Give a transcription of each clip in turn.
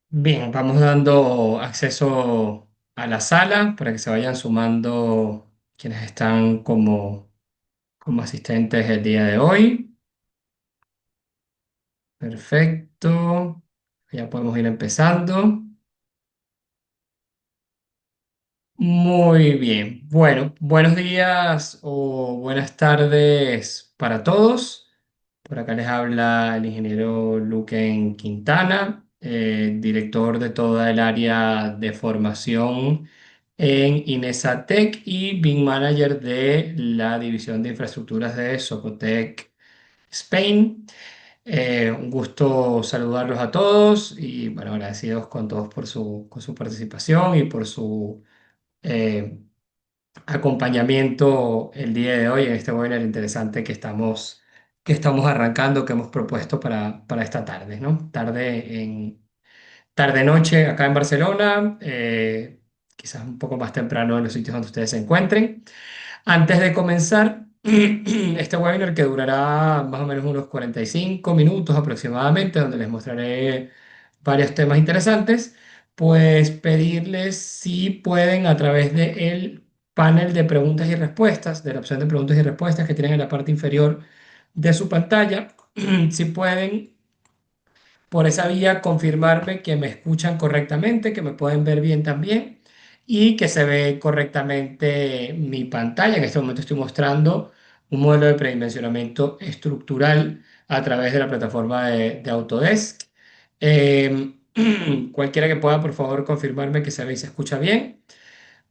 Bien, vamos dando acceso a la sala para que se vayan sumando quienes están como asistentes el día de hoy. Perfecto. Ya podemos ir empezando. Muy bien. Bueno, buenos días o buenas tardes para todos. Por acá les habla el ingeniero Luquen Quintana, director de toda el área de formación en Inesatec y BIM Manager de la división de infraestructuras de Socotec Spain. Un gusto saludarlos a todos y bueno, agradecidos con todos por con su participación y por su eh, acompañamiento el día de hoy en este webinar interesante que estamos arrancando, que hemos propuesto para esta tarde, ¿no? Tarde-noche acá en Barcelona, quizás un poco más temprano en los sitios donde ustedes se encuentren. Antes de comenzar este webinar que durará más o menos unos 45 minutos aproximadamente, donde les mostraré varios temas interesantes, pues pedirles si pueden a través del panel de preguntas y respuestas, de la opción de preguntas y respuestas que tienen en la parte inferior de su pantalla, si pueden por esa vía confirmarme que me escuchan correctamente, que me pueden ver bien también y que se ve correctamente mi pantalla. En este momento estoy mostrando un modelo de predimensionamiento estructural a través de la plataforma de Autodesk. Eh, Cualquiera que pueda, por favor, confirmarme que se ve y se escucha bien.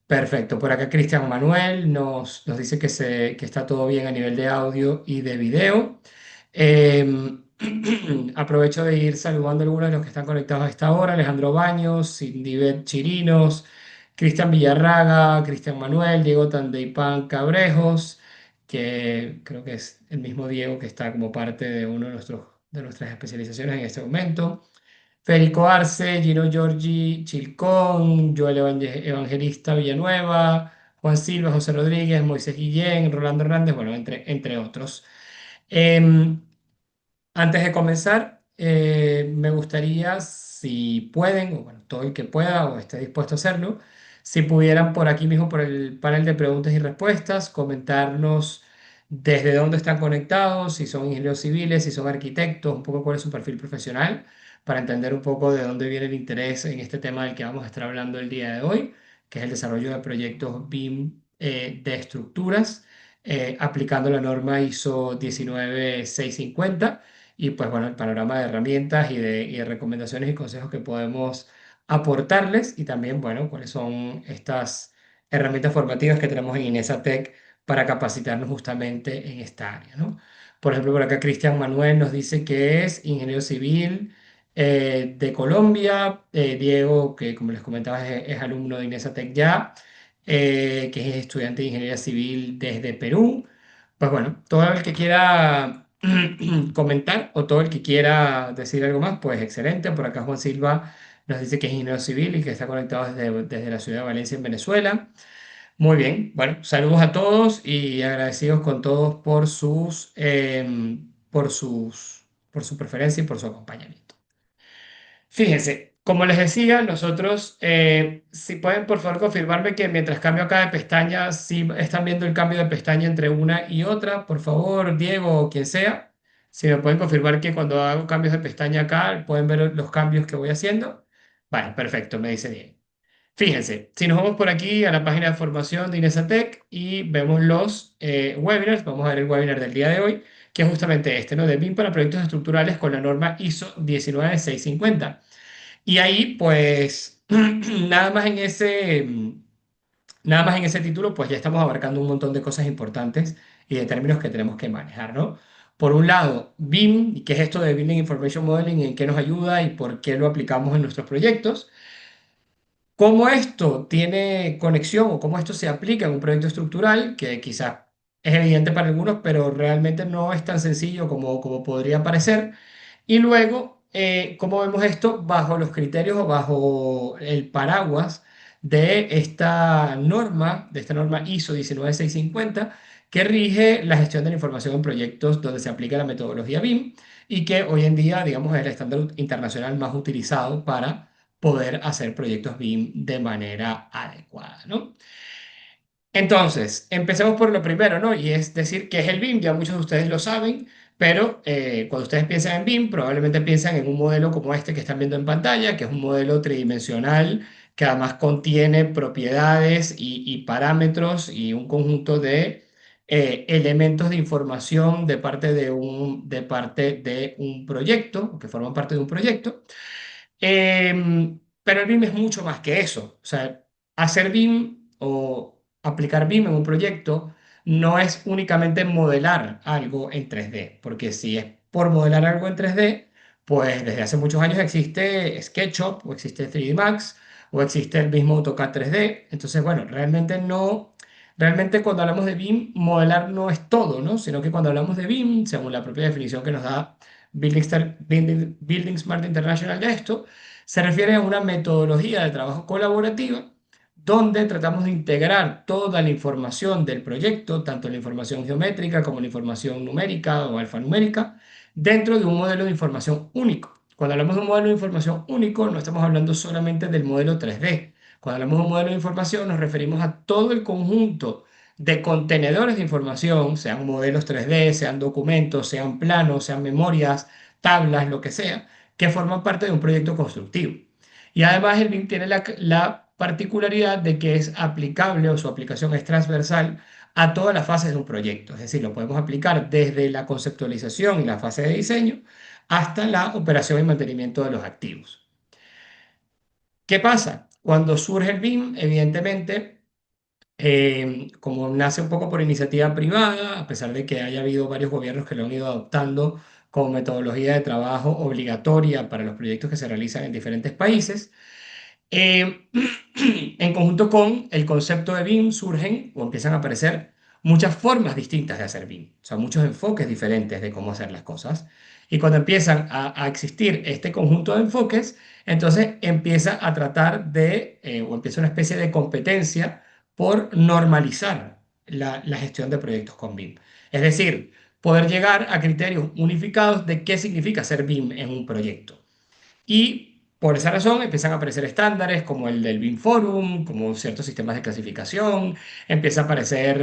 Perfecto. Por acá Cristian Manuel nos dice que está todo bien a nivel de audio y de video. Eh, Aprovecho de ir saludando a algunos de los que están conectados a esta hora. Alejandro Baños, Cindy Chirinos, Cristian Villarraga, Cristian Manuel, Diego Tandeipan Cabrejos, que creo que es el mismo Diego que está como parte de uno de de nuestras especializaciones en este momento. Federico Arce, Gino Giorgi Chilcón, Joel Evangelista Villanueva, Juan Silva, José Rodríguez, Moisés Guillén, Rolando Hernández, bueno, entre otros. Em, Antes de comenzar, me gustaría, si pueden, o bueno, todo el que pueda o esté dispuesto a hacerlo, si pudieran por aquí mismo, por el panel de preguntas y respuestas, comentarnos desde dónde están conectados, si son ingenieros civiles, si son arquitectos, un poco cuál es su perfil profesional, para entender un poco de dónde viene el interés en este tema del que vamos a estar hablando el día de hoy, que es el desarrollo de proyectos BIM de estructuras, aplicando la norma ISO 19650 y pues bueno, el panorama de herramientas y de recomendaciones y consejos que podemos aportarles y también, bueno, cuáles son estas herramientas formativas que tenemos en Inesatec para capacitarnos justamente en esta área, ¿no? Por ejemplo, por acá Cristian Manuel nos dice que es ingeniero civil de Colombia, Diego, que como les comentaba es alumno de Inesatec ya, que es estudiante de ingeniería civil desde Perú. Pues bueno, todo el que quiera comentar o todo el que quiera decir algo más, pues excelente. Por acá Juan Silva nos dice que es ingeniero civil y que está conectado desde la ciudad de Valencia en Venezuela. Muy bien, bueno, saludos a todos y agradecidos con todos por su preferencia y por su acompañamiento. Fíjense, como les decía, nosotros, si pueden por favor confirmarme que mientras cambio acá de pestaña, si están viendo el cambio de pestaña entre una y otra, por favor, Diego o quien sea, si me pueden confirmar que cuando hago cambios de pestaña acá, pueden ver los cambios que voy haciendo. Vale, perfecto, me dice Diego. Fíjense, si nos vamos por aquí a la página de formación de Inesatec y vemos los webinars, vamos a ver el webinar del día de hoy, que es justamente este, ¿no? De BIM para proyectos estructurales con la norma ISO 19650. Y ahí, pues, nada más en nada más en ese título, pues ya estamos abarcando un montón de cosas importantes y de términos que tenemos que manejar, ¿no? Por un lado, BIM, ¿y qué es esto de Building Information Modeling? ¿En qué nos ayuda y por qué lo aplicamos en nuestros proyectos? ¿Cómo esto tiene conexión o cómo esto se aplica en un proyecto estructural que quizás es evidente para algunos, pero realmente no es tan sencillo como podría parecer? Y luego, ¿cómo vemos esto bajo los criterios o bajo el paraguas de esta norma ISO 19650, que rige la gestión de la información en proyectos donde se aplica la metodología BIM y que hoy en día, digamos, es el estándar internacional más utilizado para poder hacer proyectos BIM de manera adecuada, ¿no? Entonces, empecemos por lo primero, ¿no? Y es decir, ¿qué es el BIM? Ya muchos de ustedes lo saben, pero cuando ustedes piensan en BIM, probablemente piensan en un modelo como este que están viendo en pantalla, que es un modelo tridimensional que además contiene propiedades y parámetros y un conjunto de elementos de información de parte de un proyecto, o que forman parte de un proyecto. Pero el BIM es mucho más que eso. O sea, hacer BIM o aplicar BIM en un proyecto no es únicamente modelar algo en 3D, porque si es por modelar algo en 3D, pues desde hace muchos años existe SketchUp o existe 3D Max o existe el mismo AutoCAD 3D. Entonces, bueno, realmente no, realmente cuando hablamos de BIM, modelar no es todo, ¿no? Sino que cuando hablamos de BIM, según la propia definición que nos da Building Smart International de esto, se refiere a una metodología de trabajo colaborativa donde tratamos de integrar toda la información del proyecto, tanto la información geométrica como la información numérica o alfanumérica, dentro de un modelo de información único. Cuando hablamos de un modelo de información único, no estamos hablando solamente del modelo 3D. Cuando hablamos de un modelo de información, nos referimos a todo el conjunto de contenedores de información, sean modelos 3D, sean documentos, sean planos, sean memorias, tablas, lo que sea, que forman parte de un proyecto constructivo. Y además el BIM tiene la particularidad de que es aplicable o su aplicación es transversal a todas las fases de un proyecto. Es decir, lo podemos aplicar desde la conceptualización y la fase de diseño hasta la operación y mantenimiento de los activos. ¿Qué pasa? Cuando surge el BIM, evidentemente, como nace un poco por iniciativa privada, a pesar de que haya habido varios gobiernos que lo han ido adoptando como metodología de trabajo obligatoria para los proyectos que se realizan en diferentes países, eh, en conjunto con el concepto de BIM surgen o empiezan a aparecer muchas formas distintas de hacer BIM, o sea, muchos enfoques diferentes de cómo hacer las cosas. Y cuando empiezan a existir este conjunto de enfoques, entonces empieza a tratar de, o empieza una especie de competencia por normalizar la gestión de proyectos con BIM. Es decir, poder llegar a criterios unificados de qué significa hacer BIM en un proyecto. Y por esa razón empiezan a aparecer estándares como el del BIM Forum, como ciertos sistemas de clasificación, empieza a aparecer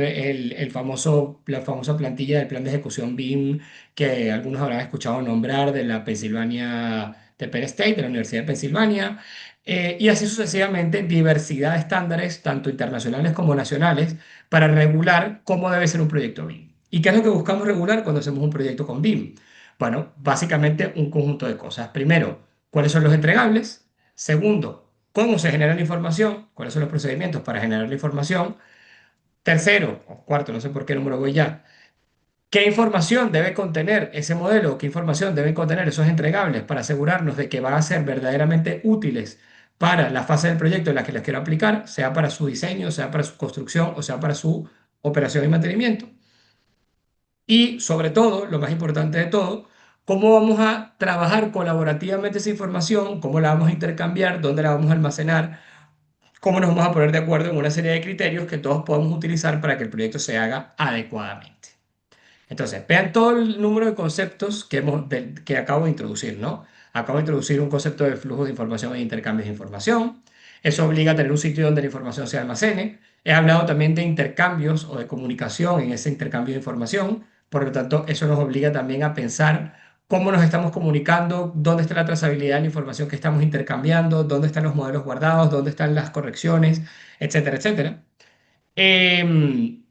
la famosa plantilla del plan de ejecución BIM que algunos habrán escuchado nombrar de la Pennsylvania, de Penn State, de la Universidad de Pensilvania, y así sucesivamente diversidad de estándares, tanto internacionales como nacionales, para regular cómo debe ser un proyecto BIM. ¿Y qué es lo que buscamos regular cuando hacemos un proyecto con BIM? Bueno, básicamente un conjunto de cosas. Primero, cuáles son los entregables. Segundo, cómo se genera la información, cuáles son los procedimientos para generar la información. Tercero, o cuarto, no sé por qué número voy ya, qué información debe contener ese modelo, qué información deben contener esos entregables para asegurarnos de que van a ser verdaderamente útiles para la fase del proyecto en la que les quiero aplicar, sea para su diseño, sea para su construcción o sea para su operación y mantenimiento. Y sobre todo, lo más importante de todo, cómo vamos a trabajar colaborativamente esa información, cómo la vamos a intercambiar, dónde la vamos a almacenar, cómo nos vamos a poner de acuerdo en una serie de criterios que todos podamos utilizar para que el proyecto se haga adecuadamente. Entonces, vean todo el número de conceptos que acabo de introducir, ¿no? Acabo de introducir un concepto de flujo de información e intercambios de información. Eso obliga a tener un sitio donde la información se almacene. He hablado también de intercambios o de comunicación en ese intercambio de información. Por lo tanto, eso nos obliga también a pensar cómo nos estamos comunicando, dónde está la trazabilidad de la información que estamos intercambiando, dónde están los modelos guardados, dónde están las correcciones, etcétera, etcétera. Em,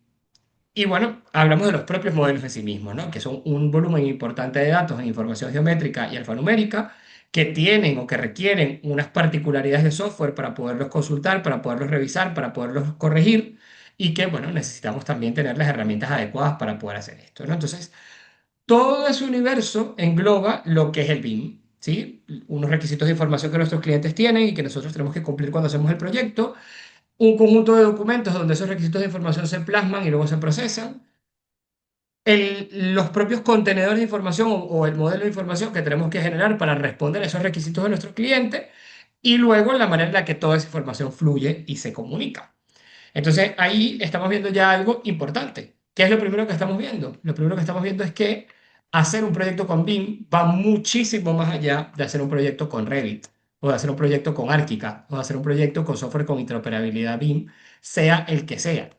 y bueno, hablamos de los propios modelos en sí mismos, ¿no? Que son un volumen importante de datos en información geométrica y alfanumérica que tienen o que requieren unas particularidades de software para poderlos consultar, para poderlos revisar, para poderlos corregir y que, bueno, necesitamos también tener las herramientas adecuadas para poder hacer esto, ¿no? Entonces, todo ese universo engloba lo que es el BIM, ¿sí? Unos requisitos de información que nuestros clientes tienen y que nosotros tenemos que cumplir cuando hacemos el proyecto, un conjunto de documentos donde esos requisitos de información se plasman y luego se procesan, los propios contenedores de información o el modelo de información que tenemos que generar para responder a esos requisitos de nuestro cliente y luego la manera en la que toda esa información fluye y se comunica. Entonces ahí estamos viendo ya algo importante. ¿Qué es lo primero que estamos viendo? Lo primero que estamos viendo es que hacer un proyecto con BIM va muchísimo más allá de hacer un proyecto con Revit o de hacer un proyecto con Archicad, o de hacer un proyecto con software con interoperabilidad BIM, sea el que sea.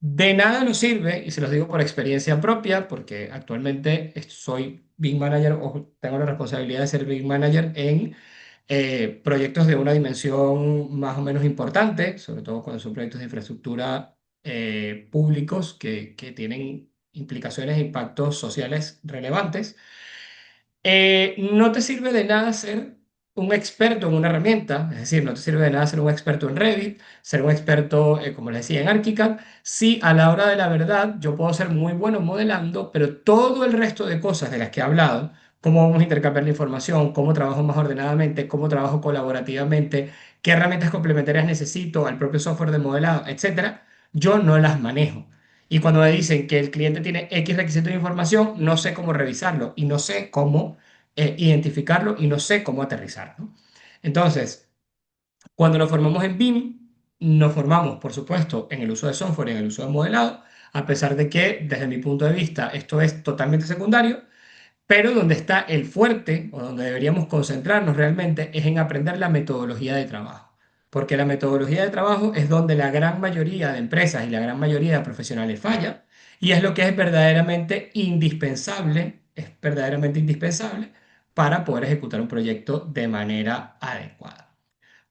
De nada nos sirve, y se los digo por experiencia propia, porque actualmente soy BIM Manager o tengo la responsabilidad de ser BIM Manager en proyectos de una dimensión más o menos importante, sobre todo cuando son proyectos de infraestructura públicos que tienen implicaciones e impactos sociales relevantes. No te sirve de nada ser un experto en una herramienta, es decir, no te sirve de nada ser un experto en Revit, ser un experto, como les decía, en ArchiCAD, si a la hora de la verdad yo puedo ser muy bueno modelando, pero todo el resto de cosas de las que he hablado, cómo vamos a intercambiar la información, cómo trabajo más ordenadamente, cómo trabajo colaborativamente, qué herramientas complementarias necesito al propio software de modelado, etcétera, yo no las manejo. Y cuando me dicen que el cliente tiene X requisito de información, no sé cómo revisarlo y no sé cómo identificarlo y no sé cómo aterrizarlo. Entonces, cuando nos formamos en BIM, nos formamos, por supuesto, en el uso de software y en el uso de modelado, a pesar de que, desde mi punto de vista, esto es totalmente secundario, pero donde está el fuerte o donde deberíamos concentrarnos realmente es en aprender la metodología de trabajo. Porque la metodología de trabajo es donde la gran mayoría de empresas y la gran mayoría de profesionales falla y es lo que es verdaderamente indispensable para poder ejecutar un proyecto de manera adecuada.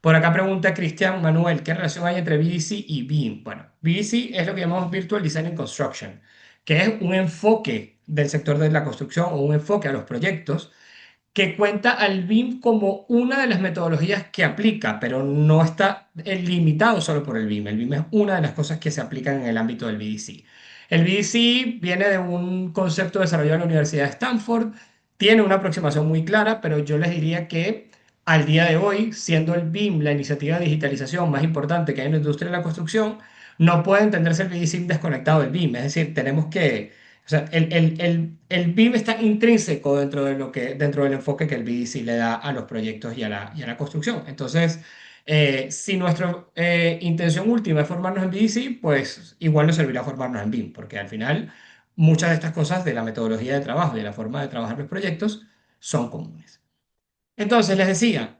Por acá pregunta Cristian Manuel, ¿qué relación hay entre BDC y BIM? Bueno, BDC es lo que llamamos Virtual Design and Construction, que es un enfoque del sector de la construcción o un enfoque a los proyectos que cuenta al BIM como una de las metodologías que aplica, pero no está limitado solo por el BIM. El BIM es una de las cosas que se aplican en el ámbito del BDC. El BDC viene de un concepto desarrollado en la Universidad de Stanford, tiene una aproximación muy clara, pero yo les diría que al día de hoy, siendo el BIM la iniciativa de digitalización más importante que hay en la industria de la construcción, no puede entenderse el BDC desconectado del BIM. Es decir, tenemos que o sea, el BIM está intrínseco dentro del enfoque que el BDC le da a los proyectos y a la construcción. Entonces, si nuestra intención última es formarnos en BDC, pues igual nos servirá formarnos en BIM, porque al final muchas de estas cosas de la metodología de trabajo y de la forma de trabajar los proyectos son comunes. Entonces, les decía,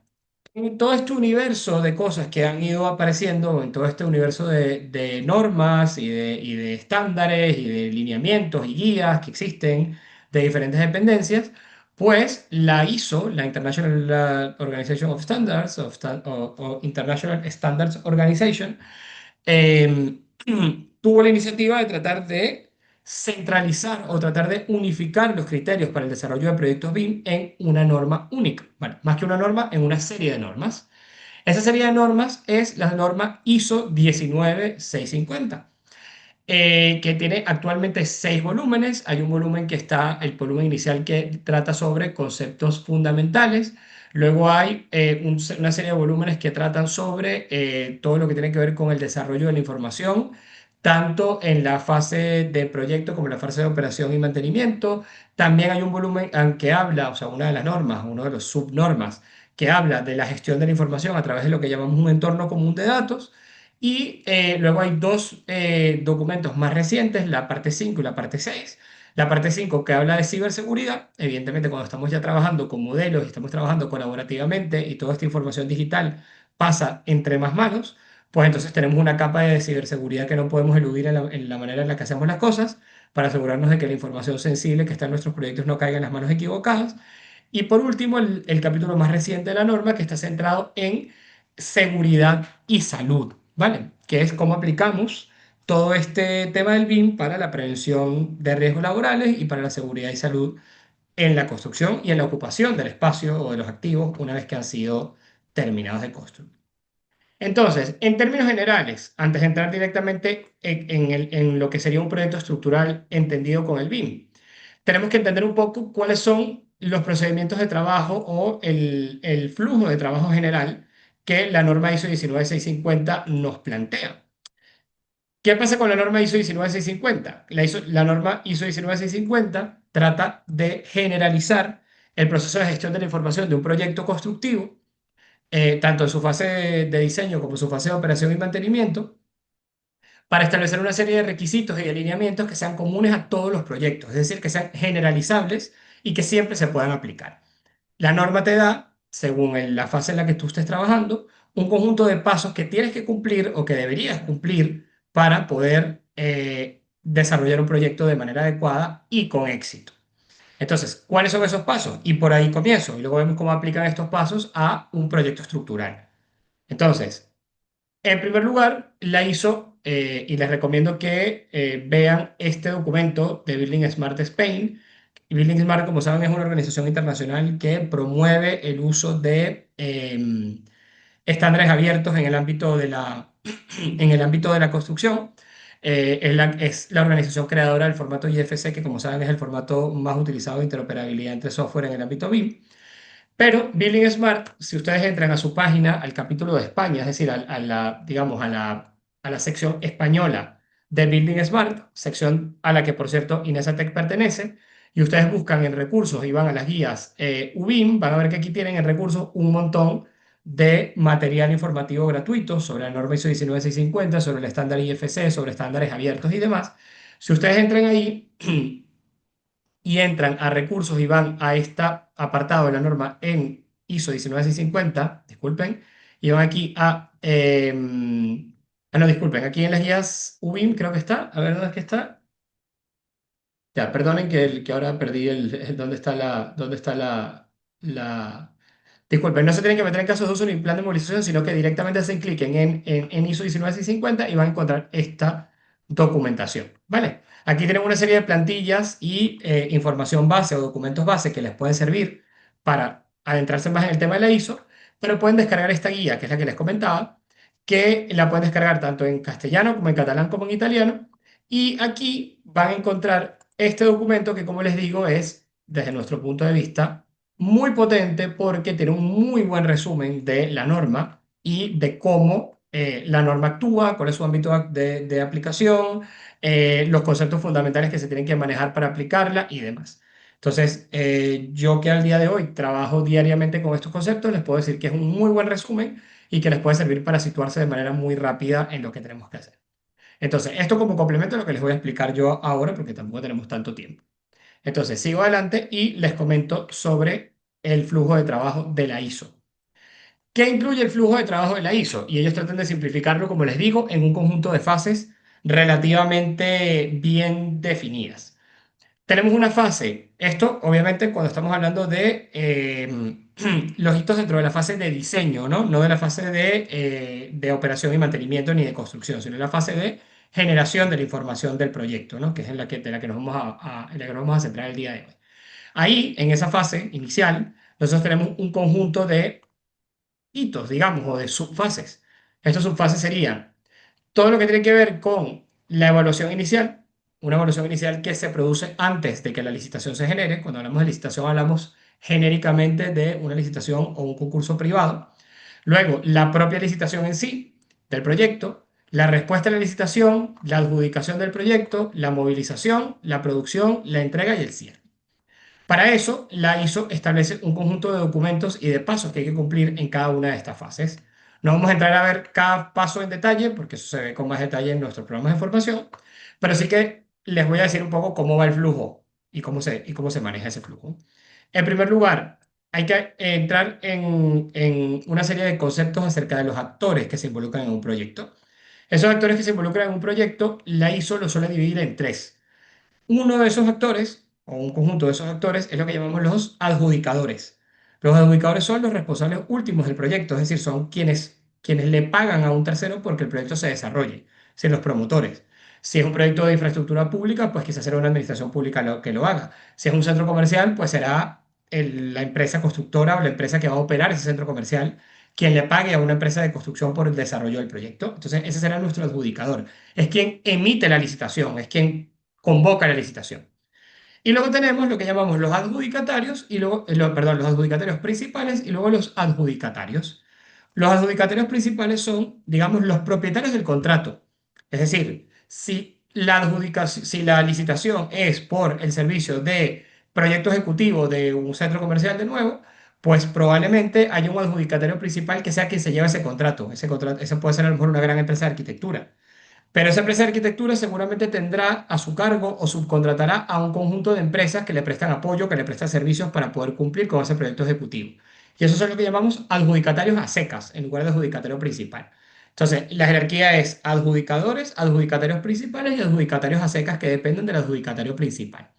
en todo este universo de cosas que han ido apareciendo, en todo este universo de normas y de estándares y de lineamientos y guías que existen de diferentes dependencias, pues la ISO, la International Organization of Standards, o International Standards Organization, eh, tuvo la iniciativa de tratar de centralizar o tratar de unificar los criterios para el desarrollo de proyectos BIM en una norma única. Bueno, más que una norma, en una serie de normas. Esa serie de normas es la norma ISO 19650, que tiene actualmente 6 volúmenes. Hay un volumen que está, el volumen inicial que trata sobre conceptos fundamentales. Luego hay una serie de volúmenes que tratan sobre todo lo que tiene que ver con el desarrollo de la información, tanto en la fase de proyecto como en la fase de operación y mantenimiento. También hay un volumen que habla, o sea, una de las normas, uno de los subnormas, que habla de la gestión de la información a través de lo que llamamos un entorno común de datos. Y luego hay dos documentos más recientes, la parte 5 y la parte 6. La parte 5 que habla de ciberseguridad, evidentemente cuando estamos ya trabajando con modelos y estamos trabajando colaborativamente y toda esta información digital pasa entre más manos, pues entonces tenemos una capa de ciberseguridad que no podemos eludir en la manera en la que hacemos las cosas para asegurarnos de que la información sensible que está en nuestros proyectos no caiga en las manos equivocadas. Y por último, el capítulo más reciente de la norma que está centrado en seguridad y salud, ¿vale? Que es cómo aplicamos todo este tema del BIM para la prevención de riesgos laborales y para la seguridad y salud en la construcción y en la ocupación del espacio o de los activos una vez que han sido terminados de construir. Entonces, en términos generales, antes de entrar directamente en lo que sería un proyecto estructural entendido con el BIM, tenemos que entender un poco cuáles son los procedimientos de trabajo o el flujo de trabajo general que la norma ISO 19650 nos plantea. ¿Qué pasa con la norma ISO 19650? La norma ISO 19650 trata de generalizar el proceso de gestión de la información de un proyecto constructivo, tanto en su fase de diseño como en su fase de operación y mantenimiento, para establecer una serie de requisitos y alineamientos que sean comunes a todos los proyectos, es decir, que sean generalizables y que siempre se puedan aplicar. La norma te da según la fase en la que tú estés trabajando, un conjunto de pasos que tienes que cumplir o que deberías cumplir para poder desarrollar un proyecto de manera adecuada y con éxito. Entonces, ¿cuáles son esos pasos? Y por ahí comienzo. Y luego vemos cómo aplican estos pasos a un proyecto estructural. Entonces, en primer lugar, la ISO, y les recomiendo que vean este documento de Building Smart Spain. Y Building Smart, como saben, es una organización internacional que promueve el uso de estándares abiertos en el ámbito de en el ámbito de la construcción. Es la organización creadora del formato IFC, que como saben es el formato más utilizado de interoperabilidad entre software en el ámbito BIM. Pero Building Smart, si ustedes entran a su página, al capítulo de España, es decir, a la, digamos, a la sección española de Building Smart, sección a la que, por cierto, Inesatec pertenece, y ustedes buscan en recursos y van a las guías UBIM, van a ver que aquí tienen en recursos un montón de material informativo gratuito sobre la norma ISO 19650, sobre el estándar IFC, sobre estándares abiertos y demás. Si ustedes entran ahí y entran a recursos y van a este apartado de la norma en ISO 19650, disculpen, y van aquí a... no, disculpen, aquí en las guías UBIM creo que está, a ver dónde es que está. Ya, perdonen que ahora perdí dónde está la, disculpen, no se tienen que meter en casos de uso ni plan de movilización, sino que directamente hacen clic en ISO 19650 y van a encontrar esta documentación, ¿vale? Aquí tienen una serie de plantillas y información base o documentos base que les pueden servir para adentrarse más en el tema de la ISO, pero pueden descargar esta guía, que es la que les comentaba, que la pueden descargar tanto en castellano como en catalán como en italiano, y aquí van a encontrar este documento que, como les digo, es, desde nuestro punto de vista, muy potente porque tiene un muy buen resumen de la norma y de cómo la norma actúa, cuál es su ámbito de aplicación, los conceptos fundamentales que se tienen que manejar para aplicarla y demás. Entonces, yo que al día de hoy trabajo diariamente con estos conceptos, les puedo decir que es un muy buen resumen y que les puede servir para situarse de manera muy rápida en lo que tenemos que hacer. Entonces, esto como complemento a lo que les voy a explicar yo ahora, porque tampoco tenemos tanto tiempo. Entonces, sigo adelante y les comento sobre el flujo de trabajo de la ISO. ¿Qué incluye el flujo de trabajo de la ISO? Y ellos tratan de simplificarlo, como les digo, en un conjunto de fases relativamente bien definidas. Tenemos una fase, esto obviamente cuando estamos hablando de los hitos dentro de la fase de diseño, ¿no? No de la fase de operación y mantenimiento ni de construcción, sino de la fase de generación de la información del proyecto, ¿no? Que es en de la que nos vamos en la que nos vamos a centrar el día de hoy. Ahí, en esa fase inicial, nosotros tenemos un conjunto de hitos, digamos, o de subfases. Estas subfases serían todo lo que tiene que ver con la evaluación inicial, una evaluación inicial que se produce antes de que la licitación se genere. Cuando hablamos de licitación hablamos genéricamente de una licitación o un concurso privado. Luego, la propia licitación en sí del proyecto, la respuesta a la licitación, la adjudicación del proyecto, la movilización, la producción, la entrega y el cierre. Para eso, la ISO establece un conjunto de documentos y de pasos que hay que cumplir en cada una de estas fases. No vamos a entrar a ver cada paso en detalle, porque eso se ve con más detalle en nuestros programas de formación, pero sí que les voy a decir un poco cómo va el flujo y cómo se maneja ese flujo. En primer lugar, hay que entrar en una serie de conceptos acerca de los actores que se involucran en un proyecto. Esos actores que se involucran en un proyecto, la ISO lo suele dividir en tres. Uno de esos actores, o un conjunto de esos actores, es lo que llamamos los adjudicadores. Los adjudicadores son los responsables últimos del proyecto, es decir, son quienes le pagan a un tercero porque el proyecto se desarrolle, son los promotores. Si es un proyecto de infraestructura pública, pues quizás será una administración pública que lo haga. Si es un centro comercial, pues será la empresa constructora o la empresa que va a operar ese centro comercial quien le pague a una empresa de construcción por el desarrollo del proyecto. Entonces, ese será nuestro adjudicador. Es quien emite la licitación, es quien convoca la licitación. Y luego tenemos lo que llamamos los adjudicatarios, y luego, perdón, los adjudicatarios principales y luego los adjudicatarios. Los adjudicatarios principales son, digamos, los propietarios del contrato. Es decir, si la licitación es por el servicio de proyecto ejecutivo de un centro comercial de nuevo, pues probablemente haya un adjudicatario principal que sea quien se lleve ese contrato. Ese puede ser a lo mejor una gran empresa de arquitectura. Pero esa empresa de arquitectura seguramente tendrá a su cargo o subcontratará a un conjunto de empresas que le prestan apoyo, que le prestan servicios para poder cumplir con ese proyecto ejecutivo. Y esos son lo que llamamos adjudicatarios a secas, en lugar de adjudicatario principal. Entonces, la jerarquía es adjudicadores, adjudicatarios principales y adjudicatarios a secas que dependen del adjudicatario principal.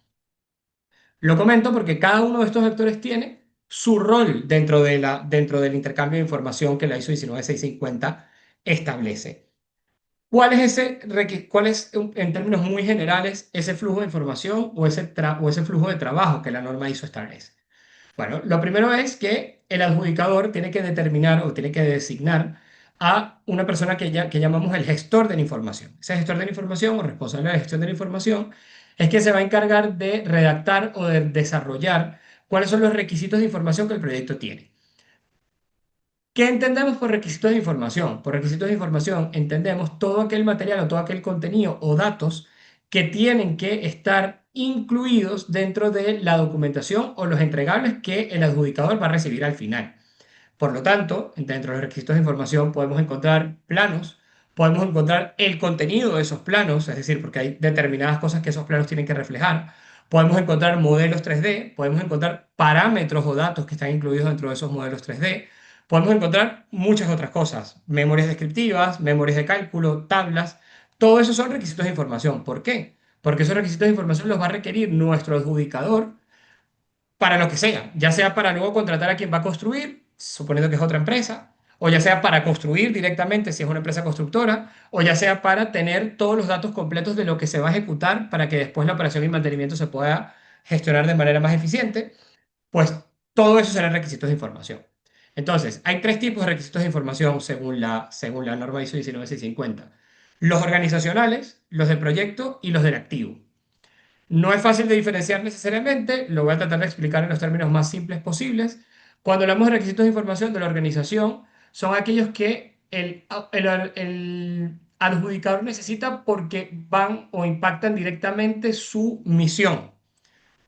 Lo comento porque cada uno de estos actores tiene su rol dentro del intercambio de información que la ISO 19650 establece. ¿Cuál es, en términos muy generales, ese flujo de información o ese flujo de trabajo que la norma ISO establece? Bueno, lo primero es que el adjudicador tiene que determinar o tiene que designar a una persona que llamamos el gestor de la información. Ese gestor de la información o responsable de la gestión de la información es quien se va a encargar de redactar o de desarrollar cuáles son los requisitos de información que el proyecto tiene. ¿Qué entendemos por requisitos de información? Por requisitos de información entendemos todo aquel material o todo aquel contenido o datos que tienen que estar incluidos dentro de la documentación o los entregables que el adjudicador va a recibir al final. Por lo tanto, dentro de los requisitos de información podemos encontrar planos, podemos encontrar el contenido de esos planos, es decir, porque hay determinadas cosas que esos planos tienen que reflejar. Podemos encontrar modelos 3D, podemos encontrar parámetros o datos que están incluidos dentro de esos modelos 3D. Podemos encontrar muchas otras cosas, memorias descriptivas, memorias de cálculo, tablas. Todo eso son requisitos de información. ¿Por qué? Porque esos requisitos de información los va a requerir nuestro adjudicador para lo que sea, ya sea para luego contratar a quien va a construir, suponiendo que es otra empresa, o ya sea para construir directamente si es una empresa constructora, o ya sea para tener todos los datos completos de lo que se va a ejecutar para que después la operación y mantenimiento se pueda gestionar de manera más eficiente, pues todo eso serán requisitos de información. Entonces, hay tres tipos de requisitos de información según la norma ISO 19650. Los organizacionales, los de proyecto y los del activo. No es fácil de diferenciar necesariamente, lo voy a tratar de explicar en los términos más simples posibles. Cuando hablamos de requisitos de información de la organización, son aquellos que el adjudicador necesita porque van o impactan directamente su misión.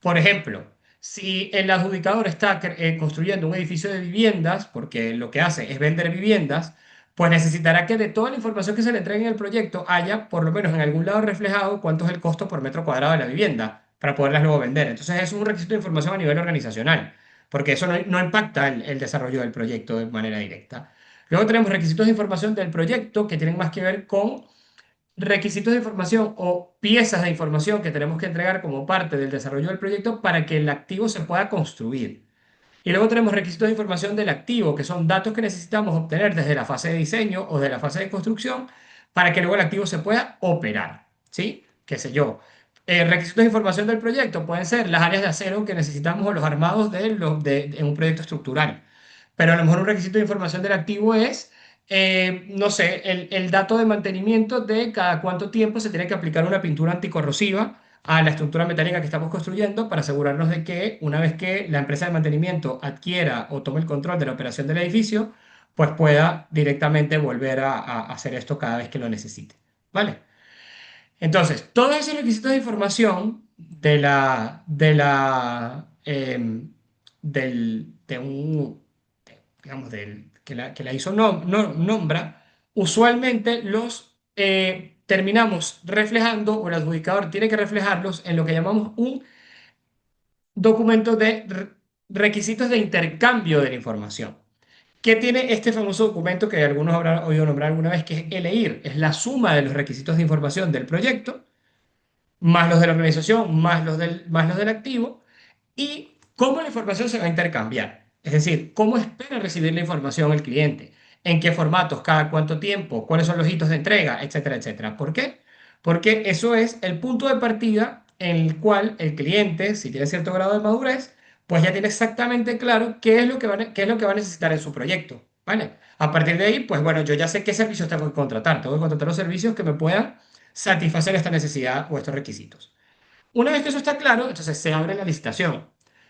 Por ejemplo, si el adjudicador está construyendo un edificio de viviendas, porque lo que hace es vender viviendas, pues necesitará que de toda la información que se le entregue en el proyecto haya, por lo menos en algún lado reflejado, cuánto es el costo por metro cuadrado de la vivienda para poderlas luego vender. Entonces, eso es un requisito de información a nivel organizacional, porque eso no impacta el desarrollo del proyecto de manera directa. Luego tenemos requisitos de información del proyecto que tienen más que ver con requisitos de información o piezas de información que tenemos que entregar como parte del desarrollo del proyecto para que el activo se pueda construir. Y luego tenemos requisitos de información del activo, que son datos que necesitamos obtener desde la fase de diseño o de la fase de construcción para que luego el activo se pueda operar. ¿Sí? ¿Qué sé yo? Requisitos de información del proyecto pueden ser las áreas de acero que necesitamos o los armados en un proyecto estructural. Pero a lo mejor un requisito de información del activo es, no sé, el dato de mantenimiento de cada cuánto tiempo se tiene que aplicar una pintura anticorrosiva a la estructura metálica que estamos construyendo para asegurarnos de que una vez que la empresa de mantenimiento adquiera o tome el control de la operación del edificio, pues pueda directamente volver a hacer esto cada vez que lo necesite. ¿Vale? Entonces, todos esos requisitos de información de un, digamos, que la ISO nombra, usualmente los terminamos reflejando, o el adjudicador tiene que reflejarlos en lo que llamamos un documento de requisitos de intercambio de la información. ¿Qué tiene este famoso documento que algunos habrán oído nombrar alguna vez, que es ELEIR? Es la suma de los requisitos de información del proyecto, más los de la organización, más los del activo, y cómo la información se va a intercambiar. Es decir, cómo espera recibir la información el cliente, en qué formatos, cada cuánto tiempo, cuáles son los hitos de entrega, etcétera, etcétera. ¿Por qué? Porque eso es el punto de partida en el cual el cliente, si tiene cierto grado de madurez, pues ya tiene exactamente claro qué es lo que qué es lo que va a necesitar en su proyecto. ¿Vale? A partir de ahí, pues bueno, yo ya sé qué servicios tengo que contratar. Tengo que contratar los servicios que me puedan satisfacer esta necesidad o estos requisitos. Una vez que eso está claro, entonces se abre la licitación,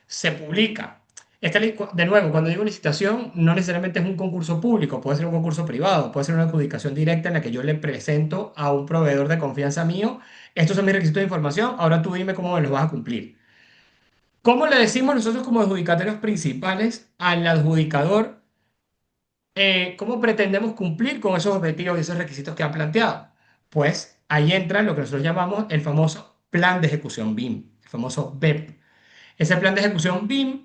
se publica. De nuevo, cuando digo licitación, no necesariamente es un concurso público, puede ser un concurso privado, puede ser una adjudicación directa en la que yo le presento a un proveedor de confianza mío, estos son mis requisitos de información, ahora tú dime cómo me los vas a cumplir. ¿Cómo le decimos nosotros como adjudicatarios principales al adjudicador cómo pretendemos cumplir con esos objetivos y esos requisitos que han planteado? Pues ahí entra lo que nosotros llamamos el famoso plan de ejecución BIM, el famoso BEP. Ese plan de ejecución BIM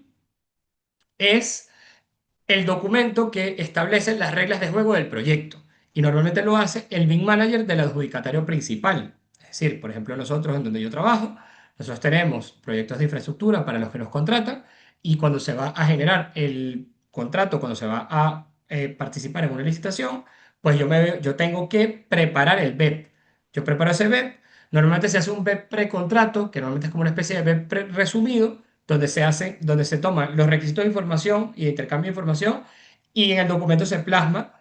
es el documento que establece las reglas de juego del proyecto. Y normalmente lo hace el BIM Manager del adjudicatario principal. Es decir, por ejemplo, nosotros en donde yo trabajo, nosotros tenemos proyectos de infraestructura para los que nos contratan y cuando se va a generar el contrato, cuando se va a participar en una licitación, pues yo tengo que preparar el BEP. Yo preparo ese BEP. Normalmente se hace un BEP precontrato, que normalmente es como una especie de BEP resumido, donde se toman los requisitos de información y de intercambio de información y en el documento se plasma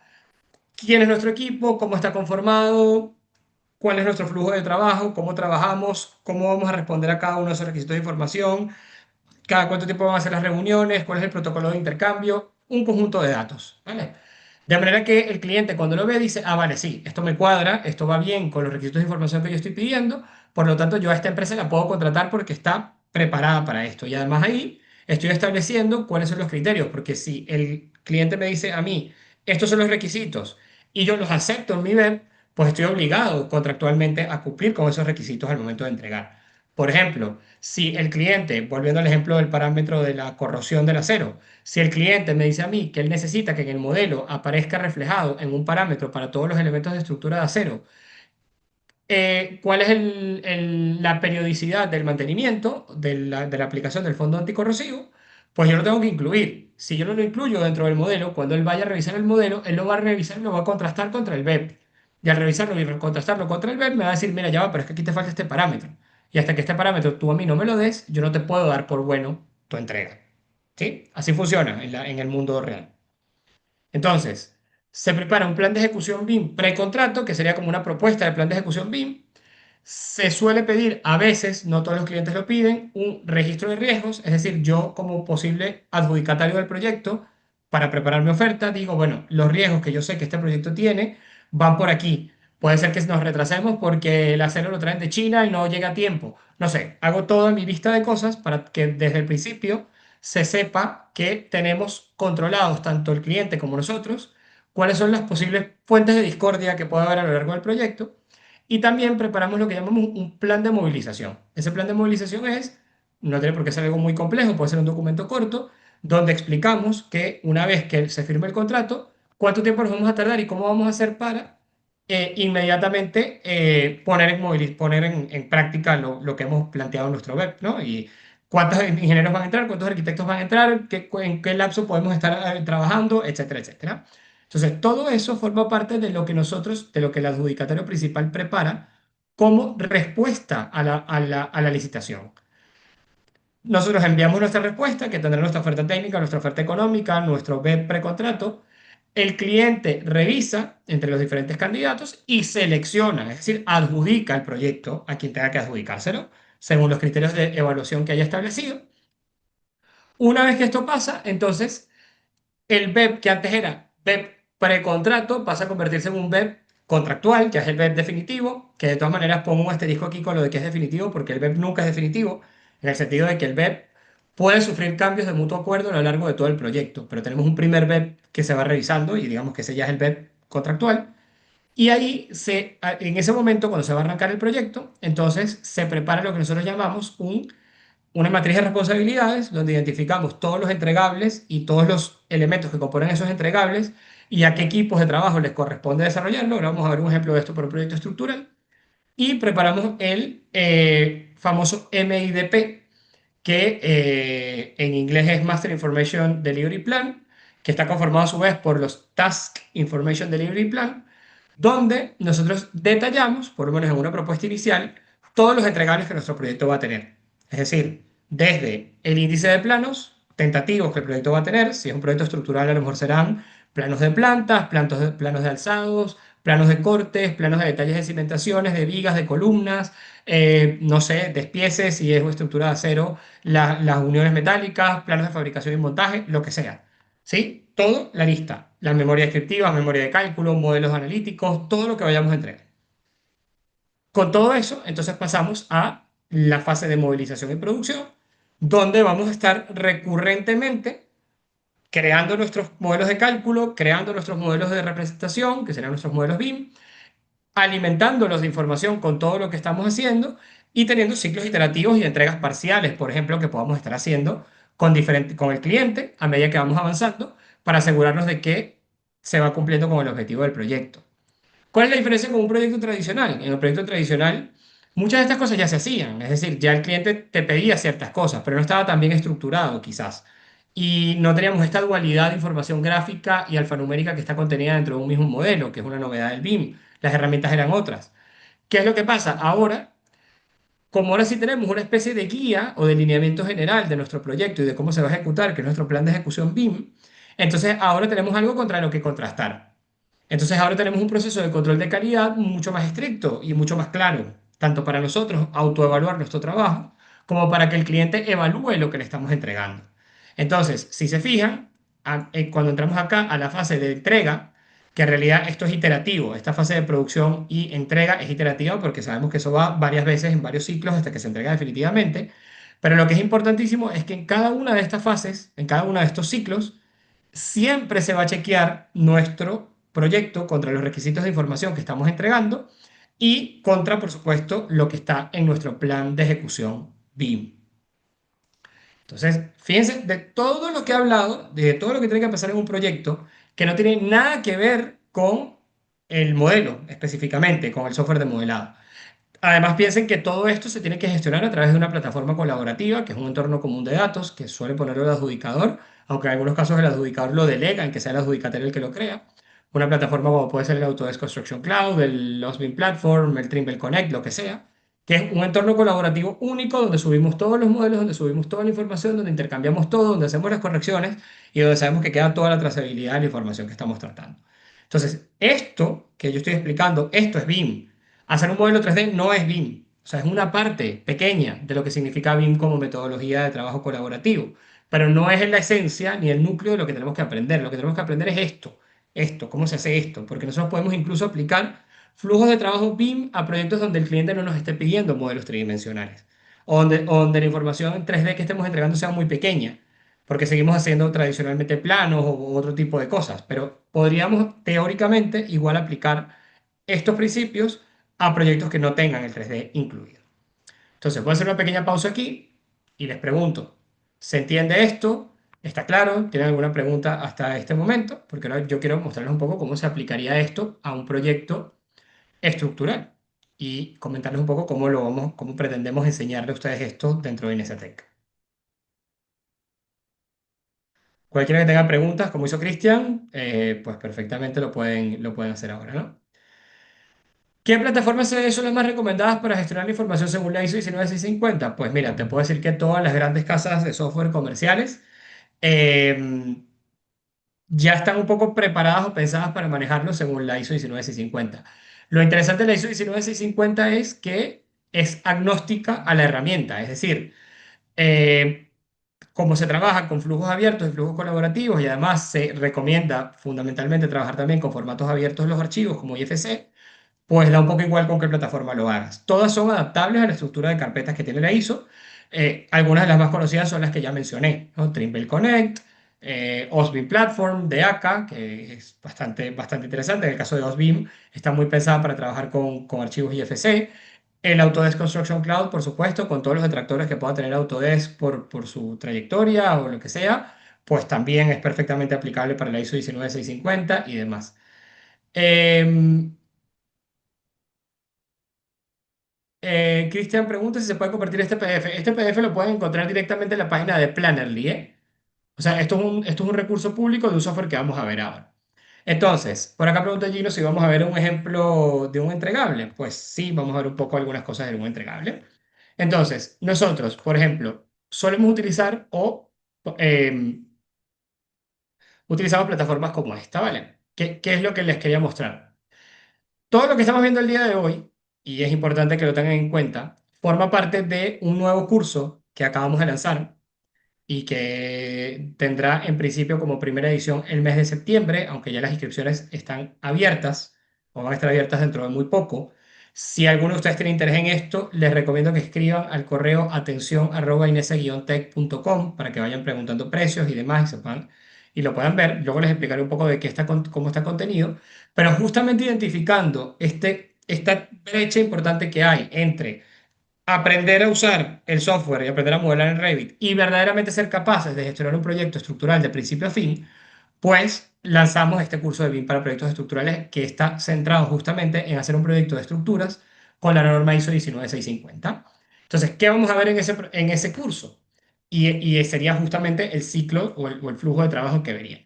quién es nuestro equipo, cómo está conformado, cuál es nuestro flujo de trabajo, cómo trabajamos, cómo vamos a responder a cada uno de esos requisitos de información, cada cuánto tiempo van a ser las reuniones, cuál es el protocolo de intercambio, un conjunto de datos, ¿vale? De manera que el cliente cuando lo ve dice, ah, vale, sí, esto me cuadra, esto va bien con los requisitos de información que yo estoy pidiendo, por lo tanto yo a esta empresa la puedo contratar porque está preparada para esto. Y además ahí estoy estableciendo cuáles son los criterios, porque si el cliente me dice a mí, estos son los requisitos y yo los acepto en mi web, pues estoy obligado contractualmente a cumplir con esos requisitos al momento de entregar. Por ejemplo, si el cliente, volviendo al ejemplo del parámetro de la corrosión del acero, si el cliente me dice a mí que él necesita que en el modelo aparezca reflejado en un parámetro para todos los elementos de estructura de acero, cuál es la periodicidad del mantenimiento de la aplicación del fondo anticorrosivo, pues yo lo tengo que incluir. Si yo no lo incluyo dentro del modelo, cuando él vaya a revisar el modelo, él lo va a revisar y lo va a contrastar contra el BEP. Y al revisarlo y contrastarlo contra el BEP, me va a decir, mira, ya va, pero es que aquí te falta este parámetro. Y hasta que este parámetro tú a mí no me lo des, yo no te puedo dar por bueno tu entrega. ¿Sí? Así funciona en el mundo real. Entonces, se prepara un plan de ejecución BIM precontrato, que sería como una propuesta de plan de ejecución BIM. Se suele pedir, a veces, no todos los clientes lo piden, un registro de riesgos, es decir, yo como posible adjudicatario del proyecto, para preparar mi oferta, digo, bueno, los riesgos que yo sé que este proyecto tiene van por aquí. Puede ser que nos retrasemos porque el acero lo traen de China y no llega a tiempo. No sé, hago todo en mi lista de cosas para que desde el principio se sepa que tenemos controlados tanto el cliente como nosotros cuáles son las posibles fuentes de discordia que puede haber a lo largo del proyecto y también preparamos lo que llamamos un plan de movilización. Ese plan de movilización no tiene por qué ser algo muy complejo, puede ser un documento corto, donde explicamos que una vez que se firme el contrato, cuánto tiempo nos vamos a tardar y cómo vamos a hacer para inmediatamente poner en práctica lo que hemos planteado en nuestro web, ¿no? Y cuántos ingenieros van a entrar, cuántos arquitectos van a entrar, en qué lapso podemos estar trabajando, etcétera, etcétera. Entonces, todo eso forma parte de lo que nosotros, de lo que el adjudicatario principal prepara como respuesta a la licitación. Nosotros enviamos nuestra respuesta, que tendrá nuestra oferta técnica, nuestra oferta económica, nuestro BEP precontrato. El cliente revisa entre los diferentes candidatos y selecciona, es decir, adjudica el proyecto a quien tenga que adjudicárselo, según los criterios de evaluación que haya establecido. Una vez que esto pasa, entonces el BEP que antes era BEP precontrato pasa a convertirse en un BEP contractual, que es el BEP definitivo, que de todas maneras pongo un asterisco aquí con lo de que es definitivo, porque el BEP nunca es definitivo, en el sentido de que el BEP puede sufrir cambios de mutuo acuerdo a lo largo de todo el proyecto, pero tenemos un primer BEP que se va revisando y digamos que ese ya es el BEP contractual. Y ahí, en ese momento, cuando se va a arrancar el proyecto, entonces se prepara lo que nosotros llamamos una matriz de responsabilidades donde identificamos todos los entregables y todos los elementos que componen esos entregables y a qué equipos de trabajo les corresponde desarrollarlo. Ahora vamos a ver un ejemplo de esto por un proyecto estructural. Y preparamos el famoso MIDP, que en inglés es Master Information Delivery Plan, que está conformado a su vez por los Task Information Delivery Plan, donde nosotros detallamos, por lo menos en una propuesta inicial, todos los entregables que nuestro proyecto va a tener. Es decir, desde el índice de planos tentativos que el proyecto va a tener, si es un proyecto estructural a lo mejor serán planos de plantas, planos de alzados, planos de cortes, planos de detalles de cimentaciones, de vigas, de columnas, no sé, despieces, si es una estructura de acero, las uniones metálicas, planos de fabricación y montaje, lo que sea. ¿Sí? Todo, la lista. La memoria descriptiva, memoria de cálculo, modelos analíticos, todo lo que vayamos a entregar. Con todo eso, entonces pasamos a la fase de movilización y producción, donde vamos a estar recurrentemente creando nuestros modelos de cálculo, creando nuestros modelos de representación, que serán nuestros modelos BIM, alimentándolos de información con todo lo que estamos haciendo y teniendo ciclos iterativos y entregas parciales, por ejemplo, que podamos estar haciendo con el cliente a medida que vamos avanzando, para asegurarnos de que se va cumpliendo con el objetivo del proyecto. ¿Cuál es la diferencia con un proyecto tradicional? En el proyecto tradicional, muchas de estas cosas ya se hacían, es decir, ya el cliente te pedía ciertas cosas, pero no estaba tan bien estructurado quizás. Y no teníamos esta dualidad de información gráfica y alfanumérica que está contenida dentro de un mismo modelo, que es una novedad del BIM. Las herramientas eran otras. ¿Qué es lo que pasa? Ahora, como ahora sí tenemos una especie de guía o de lineamiento general de nuestro proyecto y de cómo se va a ejecutar, que es nuestro plan de ejecución BIM, entonces ahora tenemos algo contra lo que contrastar. Entonces ahora tenemos un proceso de control de calidad mucho más estricto y mucho más claro, tanto para nosotros autoevaluar nuestro trabajo, como para que el cliente evalúe lo que le estamos entregando. Entonces, si se fijan, cuando entramos acá a la fase de entrega, que en realidad esto es iterativo, esta fase de producción y entrega es iterativa porque sabemos que eso va varias veces en varios ciclos hasta que se entrega definitivamente, pero lo que es importantísimo es que en cada una de estas fases, en cada uno de estos ciclos, siempre se va a chequear nuestro proyecto contra los requisitos de información que estamos entregando y contra, por supuesto, lo que está en nuestro plan de ejecución BIM. Entonces, fíjense, de todo lo que he hablado, de todo lo que tiene que pasar en un proyecto, que no tiene nada que ver con el modelo específicamente, con el software de modelado. Además, piensen que todo esto se tiene que gestionar a través de una plataforma colaborativa, que es un entorno común de datos, que suele ponerlo el adjudicador, aunque en algunos casos el adjudicador lo delega en que sea el adjudicatario el que lo crea. Una plataforma como puede ser el Autodesk Construction Cloud, el Osmin Platform, el Trimble Connect, lo que sea, que es un entorno colaborativo único donde subimos todos los modelos, donde subimos toda la información, donde intercambiamos todo, donde hacemos las correcciones y donde sabemos que queda toda la trazabilidad de la información que estamos tratando. Entonces, esto que yo estoy explicando, esto es BIM. Hacer un modelo 3D no es BIM, o sea, es una parte pequeña de lo que significa BIM como metodología de trabajo colaborativo, pero no es en la esencia ni el núcleo de lo que tenemos que aprender. Lo que tenemos que aprender es esto, cómo se hace esto, porque nosotros podemos incluso aplicar flujos de trabajo BIM a proyectos donde el cliente no nos esté pidiendo modelos tridimensionales, o donde la información en 3D que estemos entregando sea muy pequeña, porque seguimos haciendo tradicionalmente planos o otro tipo de cosas, pero podríamos teóricamente igual aplicar estos principios a proyectos que no tengan el 3D incluido. Entonces, voy a hacer una pequeña pausa aquí y les pregunto, ¿se entiende esto? ¿Está claro? ¿Tienen alguna pregunta hasta este momento? Porque ahora yo quiero mostrarles un poco cómo se aplicaría esto a un proyecto estructural y comentarles un poco cómo pretendemos enseñarle a ustedes esto dentro de Inesatec. Cualquiera que tenga preguntas, como hizo Cristian, pues perfectamente lo pueden hacer ahora, ¿no? ¿Qué plataformas son las más recomendadas para gestionar la información según la ISO 19650? Pues mira, te puedo decir que todas las grandes casas de software comerciales eh, ya están un poco preparadas o pensadas para manejarlo según la ISO 19650. Lo interesante de la ISO 19650 es que es agnóstica a la herramienta, es decir, eh, como se trabaja con flujos abiertos y flujos colaborativos y además se recomienda fundamentalmente trabajar también con formatos abiertos de los archivos como IFC, pues da un poco igual con qué plataforma lo hagas. Todas son adaptables a la estructura de carpetas que tiene la ISO. Algunas de las más conocidas son las que ya mencioné, ¿no? Trimble Connect, Osbim Platform de ACA, que es bastante interesante. En el caso de Osbim, está muy pensada para trabajar con archivos IFC. El Autodesk Construction Cloud, por supuesto, con todos los detractores que pueda tener Autodesk por su trayectoria o lo que sea, pues también es perfectamente aplicable para la ISO 19650 y demás. Em, Cristian pregunta si se puede convertir este PDF. Este PDF lo pueden encontrar directamente en la página de Plannerly, ¿eh? O sea, esto es un recurso público de un software que vamos a ver ahora. Entonces, por acá pregunta Gino si vamos a ver un ejemplo de un entregable. Pues sí, vamos a ver un poco algunas cosas de un entregable. Entonces, nosotros, por ejemplo, solemos utilizar o eh, utilizamos plataformas como esta, ¿vale? ¿Qué es lo que les quería mostrar? Todo lo que estamos viendo el día de hoy, y es importante que lo tengan en cuenta, forma parte de un nuevo curso que acabamos de lanzar y que tendrá en principio como primera edición el mes de septiembre, aunque ya las inscripciones están abiertas o van a estar abiertas dentro de muy poco. Si alguno de ustedes tiene interés en esto, les recomiendo que escriban al correo atención@inese-tech.com para que vayan preguntando precios y demás y lo puedan ver. Luego les explicaré un poco de cómo está contenido, pero justamente identificando esta brecha importante que hay entre aprender a usar el software y aprender a modelar en Revit y verdaderamente ser capaces de gestionar un proyecto estructural de principio a fin, pues lanzamos este curso de BIM para proyectos estructurales que está centrado justamente en hacer un proyecto de estructuras con la norma ISO 19650. Entonces, ¿qué vamos a ver en ese curso? Y sería justamente el ciclo o el flujo de trabajo que vería.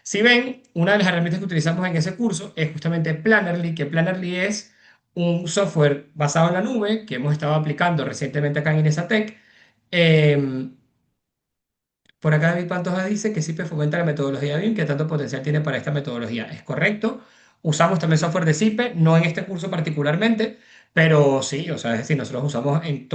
Si ven, una de las herramientas que utilizamos en ese curso es justamente Plannerly, que Plannerly es un software basado en la nube que hemos estado aplicando recientemente acá en Inesatec. Por acá David Pantoja dice que SIPE fomenta la metodología BIM, que tanto potencial tiene para esta metodología. Es correcto. Usamos también software de SIPE, no en este curso particularmente, pero sí, o sea, es decir, nosotros usamos en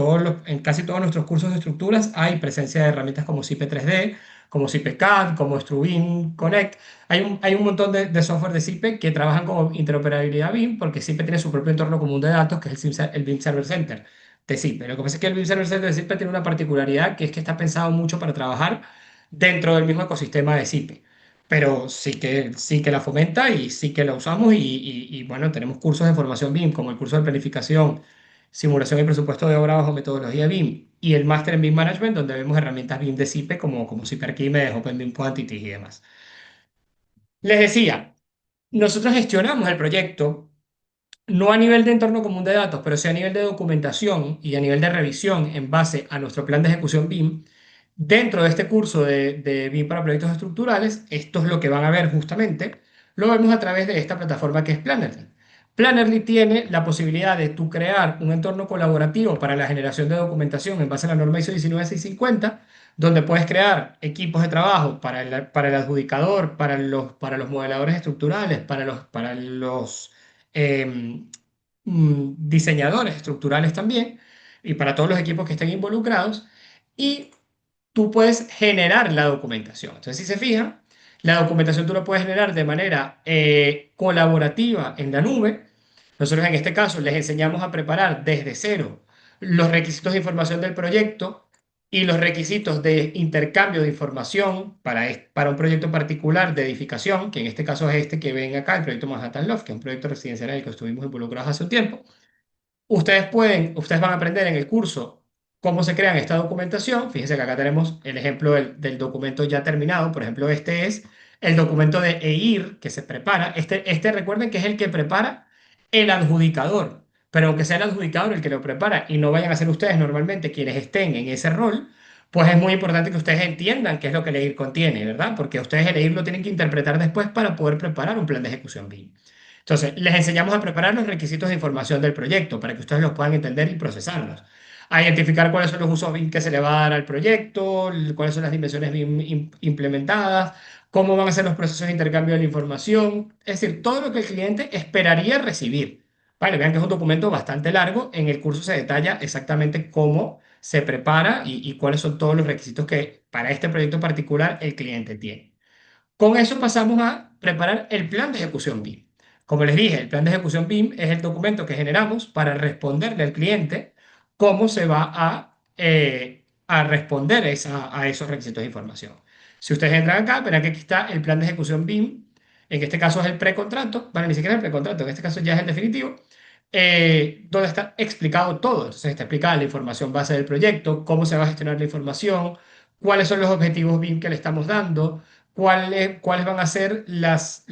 casi todos nuestros cursos de estructuras, hay presencia de herramientas como SIPE 3D, como SIPE CAD, como StruBIM Connect. Hay un montón de software de SIPE que trabajan con interoperabilidad BIM, porque SIPE tiene su propio entorno común de datos, que es el BIM Server Center de SIPE. Lo que pasa es que el BIM Server Center de SIPE tiene una particularidad, que es que está pensado mucho para trabajar dentro del mismo ecosistema de SIPE. Pero sí que la fomenta y sí que la usamos bueno, tenemos cursos de formación BIM, como el curso de planificación, simulación y presupuesto de obra bajo metodología BIM y el máster en BIM Management, donde vemos herramientas BIM de SIPE como SIPE Archimedes, Open BIM Quantities y demás. Les decía, nosotros gestionamos el proyecto no a nivel de entorno común de datos, pero sí a nivel de documentación y a nivel de revisión en base a nuestro plan de ejecución BIM. Dentro de este curso de BIM para proyectos estructurales, esto es lo que van a ver justamente, lo vemos a través de esta plataforma que es Plannerly. Plannerly tiene la posibilidad de tú crear un entorno colaborativo para la generación de documentación en base a la norma ISO 19650, donde puedes crear equipos de trabajo para el adjudicador, para los modeladores estructurales, para los diseñadores estructurales también, y para todos los equipos que estén involucrados. Y tú puedes generar la documentación. Entonces, si se fijan, la documentación tú la puedes generar de manera colaborativa en la nube. Nosotros en este caso les enseñamos a preparar desde cero los requisitos de información del proyecto y los requisitos de intercambio de información para un proyecto particular de edificación, que en este caso es este que ven acá, el proyecto Manhattan Loft, que es un proyecto residencial en el que estuvimos involucrados hace un tiempo. Ustedes van a aprender en el curso cómo se crean esta documentación. Fíjense que acá tenemos el ejemplo del documento ya terminado. Por ejemplo, este es el documento de EIR que se prepara. Este recuerden que es el que prepara el adjudicador. Pero aunque sea el adjudicador el que lo prepara y no vayan a ser ustedes normalmente quienes estén en ese rol, pues es muy importante que ustedes entiendan qué es lo que el EIR contiene, ¿verdad? Porque ustedes el EIR lo tienen que interpretar después para poder preparar un plan de ejecución BIM. Entonces, les enseñamos a preparar los requisitos de información del proyecto para que ustedes los puedan entender y procesarlos. A identificar cuáles son los usos BIM que se le va a dar al proyecto, cuáles son las dimensiones BIM implementadas, cómo van a ser los procesos de intercambio de la información, es decir, todo lo que el cliente esperaría recibir. Vale, vean que es un documento bastante largo. En el curso se detalla exactamente cómo se prepara y cuáles son todos los requisitos que para este proyecto particular el cliente tiene. Con eso pasamos a preparar el plan de ejecución BIM. Como les dije, el plan de ejecución BIM es el documento que generamos para responderle al cliente cómo se va a responder a esos requisitos de información. Si ustedes entran acá, verán que aquí está el plan de ejecución BIM. En este caso es el precontrato, bueno, ni siquiera es el precontrato, en este caso ya es el definitivo, donde está explicado todo. Entonces está explicada la información base del proyecto, cómo se va a gestionar la información, cuáles son los objetivos BIM que le estamos dando, cuáles van a ser las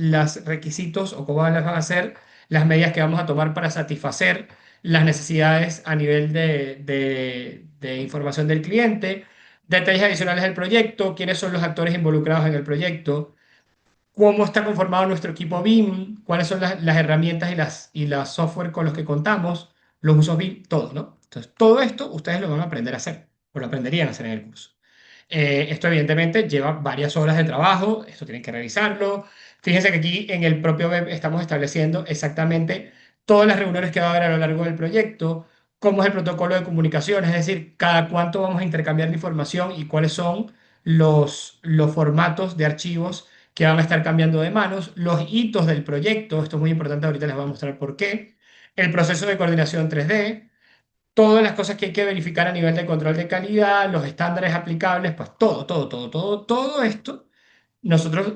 requisitos o cómo van a ser las medidas que vamos a tomar para satisfacer las necesidades a nivel de información del cliente, detalles adicionales del proyecto, quiénes son los actores involucrados en el proyecto, cómo está conformado nuestro equipo BIM, cuáles son las herramientas y las software con los que contamos, los usos BIM, todo, ¿no? Entonces, todo esto ustedes lo van a aprender a hacer, o lo aprenderían a hacer en el curso. Esto evidentemente lleva varias horas de trabajo, esto tienen que revisarlo. Fíjense que aquí en el propio web estamos estableciendo exactamente todas las reuniones que va a haber a lo largo del proyecto, cómo es el protocolo de comunicación, es decir, cada cuánto vamos a intercambiar la información y cuáles son los formatos de archivos que van a estar cambiando de manos, los hitos del proyecto, esto es muy importante, ahorita les voy a mostrar por qué, el proceso de coordinación 3D, todas las cosas que hay que verificar a nivel de control de calidad, los estándares aplicables, pues todo esto, nosotros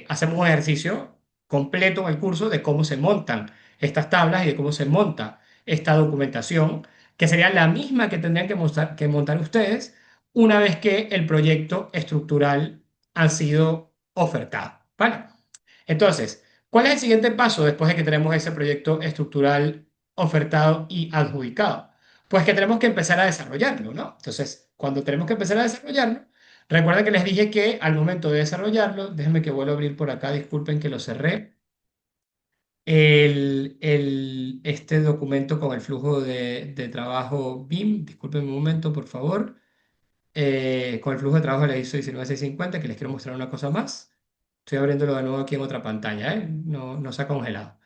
hacemos un ejercicio completo en el curso de cómo se montan estas tablas y de cómo se monta esta documentación, que sería la misma que tendrían que montar ustedes una vez que el proyecto estructural ha sido ofertado. ¿Vale? Entonces, ¿cuál es el siguiente paso después de que tenemos ese proyecto estructural ofertado y adjudicado? Pues que tenemos que empezar a desarrollarlo, ¿no? Entonces, cuando tenemos que empezar a desarrollarlo, recuerden que les dije que al momento de desarrollarlo, déjenme que vuelva a abrir por acá, disculpen que lo cerré, este documento con el flujo de trabajo BIM, disculpen un momento, por favor, con el flujo de trabajo de la ISO 19650, que les quiero mostrar una cosa más. Estoy abriéndolo de nuevo aquí en otra pantalla, ¿eh? No, no se ha congelado.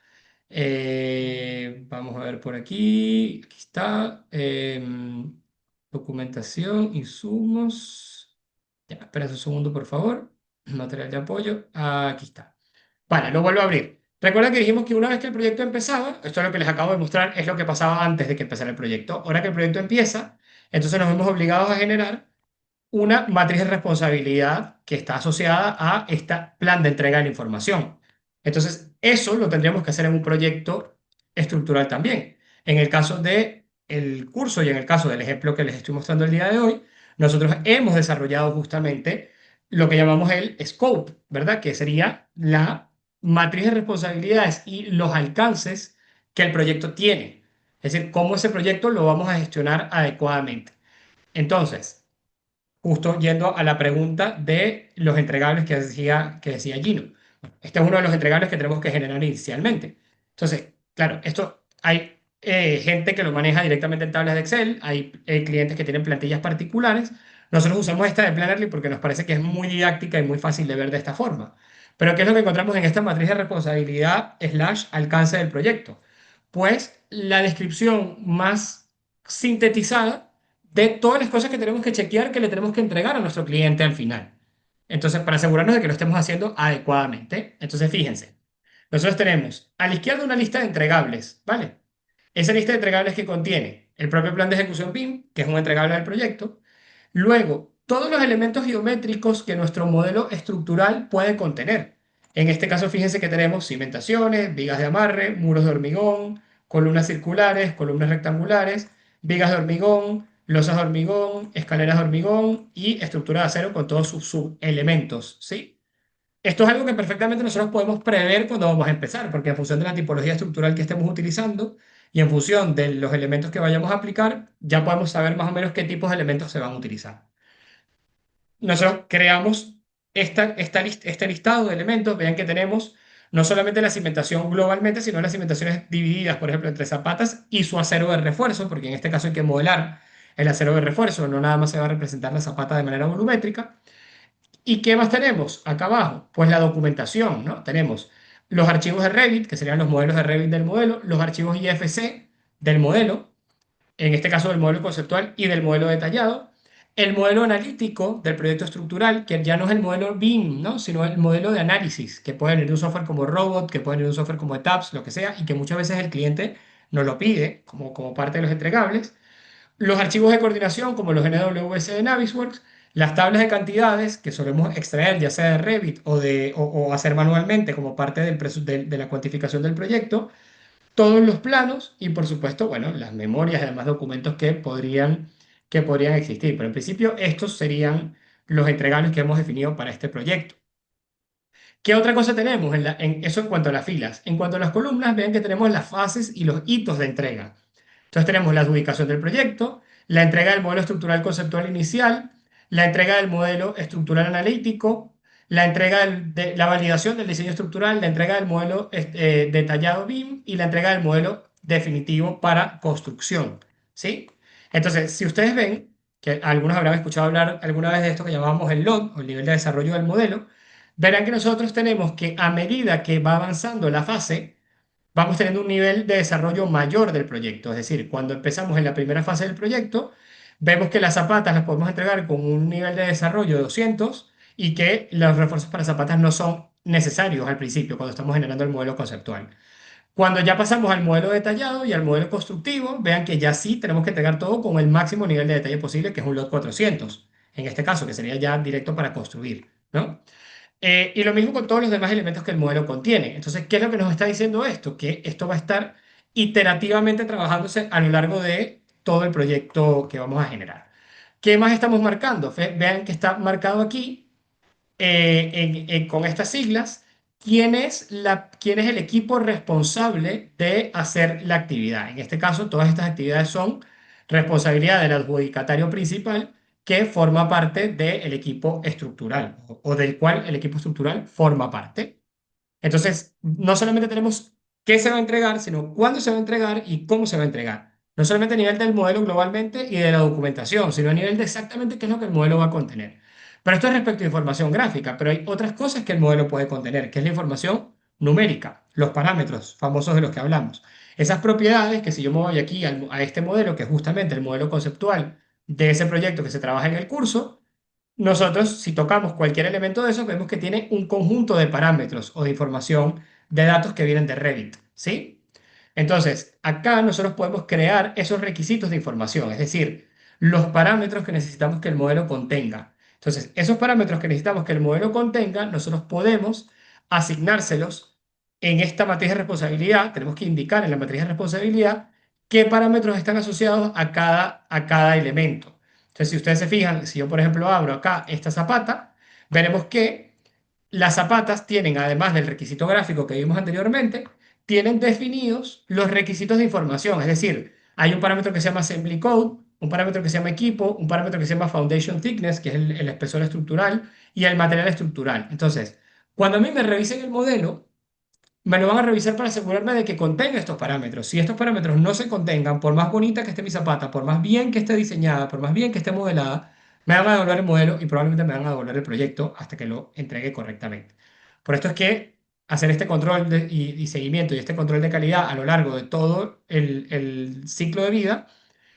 Vamos a ver por aquí. Aquí está. Documentación, insumos. Ya, espera un segundo, por favor. Material de apoyo. Aquí está. Vale, lo vuelvo a abrir. Recuerda que dijimos que una vez que el proyecto empezaba, esto es lo que les acabo de mostrar, es lo que pasaba antes de que empezara el proyecto. Ahora que el proyecto empieza, entonces nos vemos obligados a generar una matriz de responsabilidad que está asociada a este plan de entrega de la información. Entonces, eso lo tendríamos que hacer en un proyecto estructural también. En el caso de el curso y en el caso del ejemplo que les estoy mostrando el día de hoy, nosotros hemos desarrollado justamente lo que llamamos el scope, ¿verdad? Que sería la matriz de responsabilidades y los alcances que el proyecto tiene. Es decir, cómo ese proyecto lo vamos a gestionar adecuadamente. Entonces, justo yendo a la pregunta de los entregables que decía Gino. Este es uno de los entregables que tenemos que generar inicialmente. Entonces, claro, esto hay gente que lo maneja directamente en tablas de Excel, hay clientes que tienen plantillas particulares. Nosotros usamos esta de Plannerly porque nos parece que es muy didáctica y muy fácil de ver de esta forma. Pero ¿qué es lo que encontramos en esta matriz de responsabilidad slash alcance del proyecto? Pues la descripción más sintetizada de todas las cosas que tenemos que chequear que le tenemos que entregar a nuestro cliente al final. Entonces, para asegurarnos de que lo estemos haciendo adecuadamente. Entonces, fíjense, nosotros tenemos a la izquierda una lista de entregables, ¿vale? Esa lista de entregables que contiene el propio plan de ejecución PIM, que es un entregable del proyecto. Luego, todos los elementos geométricos que nuestro modelo estructural puede contener. En este caso, fíjense que tenemos cimentaciones, vigas de amarre, muros de hormigón, columnas circulares, columnas rectangulares, vigas de hormigón, losas de hormigón, escaleras de hormigón y estructura de acero con todos sus subelementos, ¿sí? Esto es algo que perfectamente nosotros podemos prever cuando vamos a empezar, porque en función de la tipología estructural que estemos utilizando y en función de los elementos que vayamos a aplicar, ya podemos saber más o menos qué tipos de elementos se van a utilizar. Nosotros creamos este listado de elementos. Vean que tenemos no solamente la cimentación globalmente, sino las cimentaciones divididas, por ejemplo, entre zapatas y su acero de refuerzo, porque en este caso hay que modelar el acero de refuerzo, no nada más se va a representar la zapata de manera volumétrica. ¿Y qué más tenemos acá abajo? Pues la documentación, ¿no? Tenemos los archivos de Revit, que serían los modelos de Revit del modelo, los archivos IFC del modelo, en este caso del modelo conceptual y del modelo detallado, el modelo analítico del proyecto estructural, que ya no es el modelo BIM, ¿no? Sino el modelo de análisis, que puede venir de un software como Robot, que puede venir de un software como Etaps, lo que sea, y que muchas veces el cliente nos lo pide como parte de los entregables. Los archivos de coordinación, como los NWS de Navisworks, las tablas de cantidades que solemos extraer ya sea de Revit o hacer manualmente como parte de la cuantificación del proyecto, todos los planos y por supuesto, bueno, las memorias y demás documentos que podrían existir. Pero en principio estos serían los entregables que hemos definido para este proyecto. ¿Qué otra cosa tenemos eso en cuanto a las filas? En cuanto a las columnas, vean que tenemos las fases y los hitos de entrega. Entonces tenemos la adjudicación del proyecto, la entrega del modelo estructural conceptual inicial, la entrega del modelo estructural analítico, la entrega de la validación del diseño estructural, la entrega del modelo detallado BIM y la entrega del modelo definitivo para construcción, ¿sí? Entonces, si ustedes ven, que algunos habrán escuchado hablar alguna vez de esto que llamábamos el LOD, o el nivel de desarrollo del modelo, verán que nosotros tenemos que a medida que va avanzando la fase, vamos teniendo un nivel de desarrollo mayor del proyecto. Es decir, cuando empezamos en la primera fase del proyecto, vemos que las zapatas las podemos entregar con un nivel de desarrollo de 200 y que los refuerzos para zapatas no son necesarios al principio, cuando estamos generando el modelo conceptual. Cuando ya pasamos al modelo detallado y al modelo constructivo, vean que ya sí tenemos que entregar todo con el máximo nivel de detalle posible, que es un LOT 400, en este caso, que sería ya directo para construir, ¿no? Y lo mismo con todos los demás elementos que el modelo contiene. Entonces, ¿qué es lo que nos está diciendo esto? Que esto va a estar iterativamente trabajándose a lo largo de todo el proyecto que vamos a generar. ¿Qué más estamos marcando? Vean que está marcado aquí con estas siglas, quién es el equipo responsable de hacer la actividad. En este caso, todas estas actividades son responsabilidad del adjudicatario principal que forma parte del equipo estructural o del cual el equipo estructural forma parte. Entonces, no solamente tenemos qué se va a entregar, sino cuándo se va a entregar y cómo se va a entregar. No solamente a nivel del modelo globalmente y de la documentación, sino a nivel de exactamente qué es lo que el modelo va a contener. Pero esto es respecto a información gráfica, pero hay otras cosas que el modelo puede contener, que es la información numérica, los parámetros famosos de los que hablamos. Esas propiedades que si yo me voy aquí a este modelo, que es justamente el modelo conceptual de ese proyecto que se trabaja en el curso, nosotros, si tocamos cualquier elemento de eso, vemos que tiene un conjunto de parámetros o de información de datos que vienen de Revit, ¿sí? Entonces, acá nosotros podemos crear esos requisitos de información, es decir, los parámetros que necesitamos que el modelo contenga. Entonces, esos parámetros que necesitamos que el modelo contenga, nosotros podemos asignárselos en esta matriz de responsabilidad. Tenemos que indicar en la matriz de responsabilidad qué parámetros están asociados a cada elemento. Entonces, si ustedes se fijan, si yo, por ejemplo, abro acá esta zapata, veremos que las zapatas tienen, además del requisito gráfico que vimos anteriormente, tienen definidos los requisitos de información. Es decir, hay un parámetro que se llama Assembly Code, un parámetro que se llama equipo, un parámetro que se llama Foundation Thickness, que es el espesor estructural, y el material estructural. Entonces, cuando a mí me revisen el modelo, me lo van a revisar para asegurarme de que contenga estos parámetros. Si estos parámetros no se contengan, por más bonita que esté mi zapata, por más bien que esté diseñada, por más bien que esté modelada, me van a devolver el modelo y probablemente me van a devolver el proyecto hasta que lo entregue correctamente. Por esto es que hacer este control y seguimiento y este control de calidad a lo largo de todo el ciclo de vida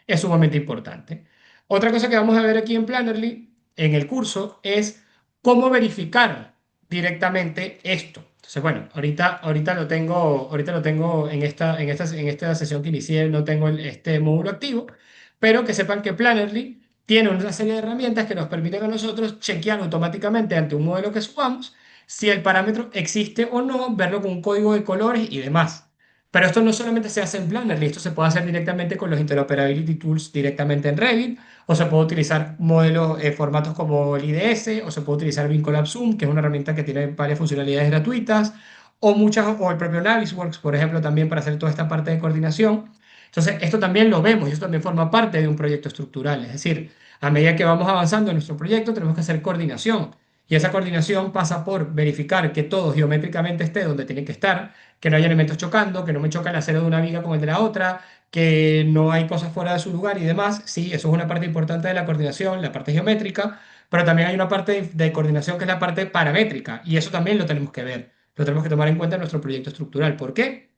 es sumamente importante. Otra cosa que vamos a ver aquí en Plannerly, en el curso, es cómo verificar directamente esto. Entonces, bueno, ahorita lo tengo en esta sesión que inicié, no tengo este módulo activo, pero que sepan que Plannerly tiene una serie de herramientas que nos permiten a nosotros chequear automáticamente ante un modelo que subamos si el parámetro existe o no, verlo con un código de colores y demás. Pero esto no solamente se hace en Blender, esto se puede hacer directamente con los Interoperability Tools directamente en Revit, o se puede utilizar modelos, formatos como el IDS, o se puede utilizar Vincolab Zoom, que es una herramienta que tiene varias funcionalidades gratuitas, o el propio Navisworks, por ejemplo, también para hacer toda esta parte de coordinación. Entonces, esto también lo vemos y esto también forma parte de un proyecto estructural. Es decir, a medida que vamos avanzando en nuestro proyecto, tenemos que hacer coordinación. Y esa coordinación pasa por verificar que todo geométricamente esté donde tiene que estar, que no haya elementos chocando, que no me choca el acero de una viga con el de la otra, que no hay cosas fuera de su lugar y demás. Sí, eso es una parte importante de la coordinación, la parte geométrica, pero también hay una parte de coordinación que es la parte paramétrica y eso también lo tenemos que ver, lo tenemos que tomar en cuenta en nuestro proyecto estructural. ¿Por qué?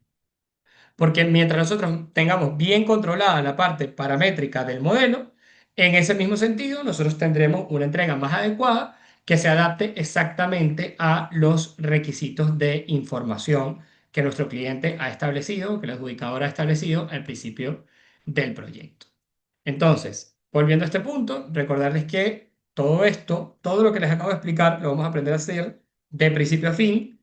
Porque mientras nosotros tengamos bien controlada la parte paramétrica del modelo, en ese mismo sentido, nosotros tendremos una entrega más adecuada que se adapte exactamente a los requisitos de información que nuestro cliente ha establecido, que el adjudicador ha establecido al principio del proyecto. Entonces, volviendo a este punto, recordarles que todo esto, todo lo que les acabo de explicar, lo vamos a aprender a hacer de principio a fin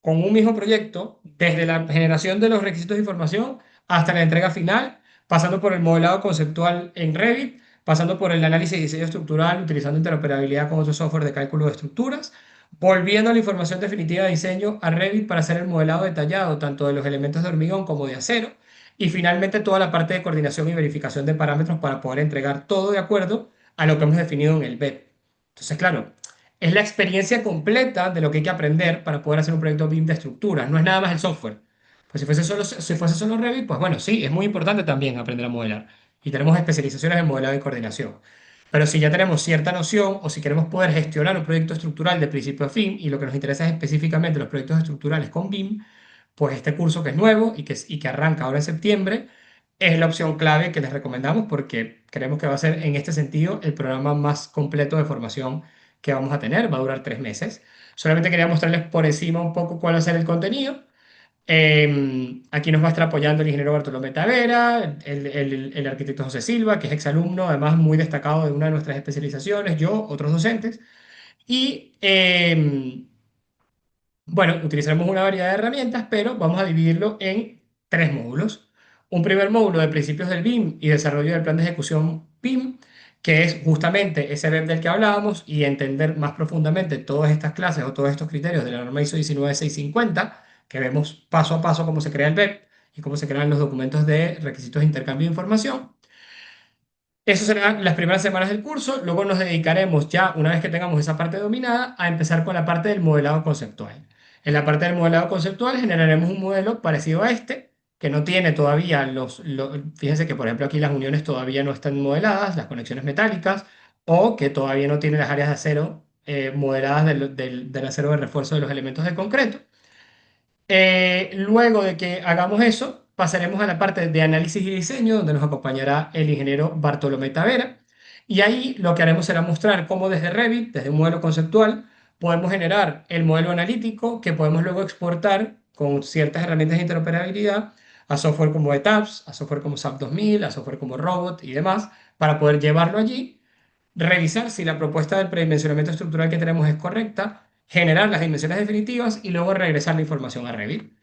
con un mismo proyecto, desde la generación de los requisitos de información hasta la entrega final, pasando por el modelado conceptual en Revit, pasando por el análisis y diseño estructural utilizando interoperabilidad con otros software de cálculo de estructuras, volviendo a la información definitiva de diseño a Revit para hacer el modelado detallado tanto de los elementos de hormigón como de acero, y finalmente toda la parte de coordinación y verificación de parámetros para poder entregar todo de acuerdo a lo que hemos definido en el BEP. Entonces, claro, es la experiencia completa de lo que hay que aprender para poder hacer un proyecto BIM de estructuras. No es nada más el software. Pues si fuese solo Revit, pues bueno, sí, es muy importante también aprender a modelar. Y tenemos especializaciones en modelado y coordinación. Pero si ya tenemos cierta noción o si queremos poder gestionar un proyecto estructural de principio a fin y lo que nos interesa es específicamente los proyectos estructurales con BIM, pues este curso que es nuevo y que arranca ahora en septiembre es la opción clave que les recomendamos porque creemos que va a ser en este sentido el programa más completo de formación que vamos a tener. Va a durar 3 meses. Solamente quería mostrarles por encima un poco cuál va a ser el contenido. Aquí nos va a estar apoyando el ingeniero Bartolomé Tavera, el arquitecto José Silva, que es exalumno, además muy destacado de una de nuestras especializaciones, yo, otros docentes. Y bueno, utilizaremos una variedad de herramientas, pero vamos a dividirlo en 3 módulos. Un primer módulo de principios del BIM y desarrollo del plan de ejecución BIM, que es justamente ese BEP del que hablábamos y entender más profundamente todas estas clases o todos estos criterios de la norma ISO 19650, que vemos paso a paso cómo se crea el BEP y cómo se crean los documentos de requisitos de intercambio de información. Eso serán las primeras semanas del curso. Luego nos dedicaremos ya, una vez que tengamos esa parte dominada, a empezar con la parte del modelado conceptual. En la parte del modelado conceptual generaremos un modelo parecido a este, que no tiene todavía fíjense que por ejemplo aquí las uniones todavía no están modeladas, las conexiones metálicas, o que todavía no tiene las áreas de acero modeladas del acero de refuerzo de los elementos de concreto. Luego de que hagamos eso, pasaremos a la parte de análisis y diseño, donde nos acompañará el ingeniero Bartolomé Tavera. Y ahí lo que haremos será mostrar cómo desde Revit, desde un modelo conceptual, podemos generar el modelo analítico que podemos luego exportar con ciertas herramientas de interoperabilidad a software como ETABS, a software como SAP 2000, a software como Robot y demás, para poder llevarlo allí, revisar si la propuesta del predimensionamiento estructural que tenemos es correcta, generar las dimensiones definitivas y luego regresar la información a Revit.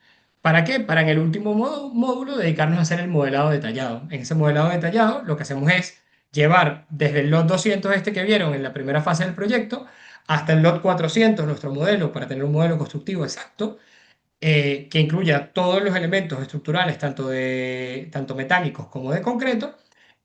¿Para qué? Para en el último módulo dedicarnos a hacer el modelado detallado. En ese modelado detallado lo que hacemos es llevar desde el lot 200 este que vieron en la primera fase del proyecto hasta el lot 400, nuestro modelo, para tener un modelo constructivo exacto, que incluya todos los elementos estructurales, tanto metálicos como de concreto,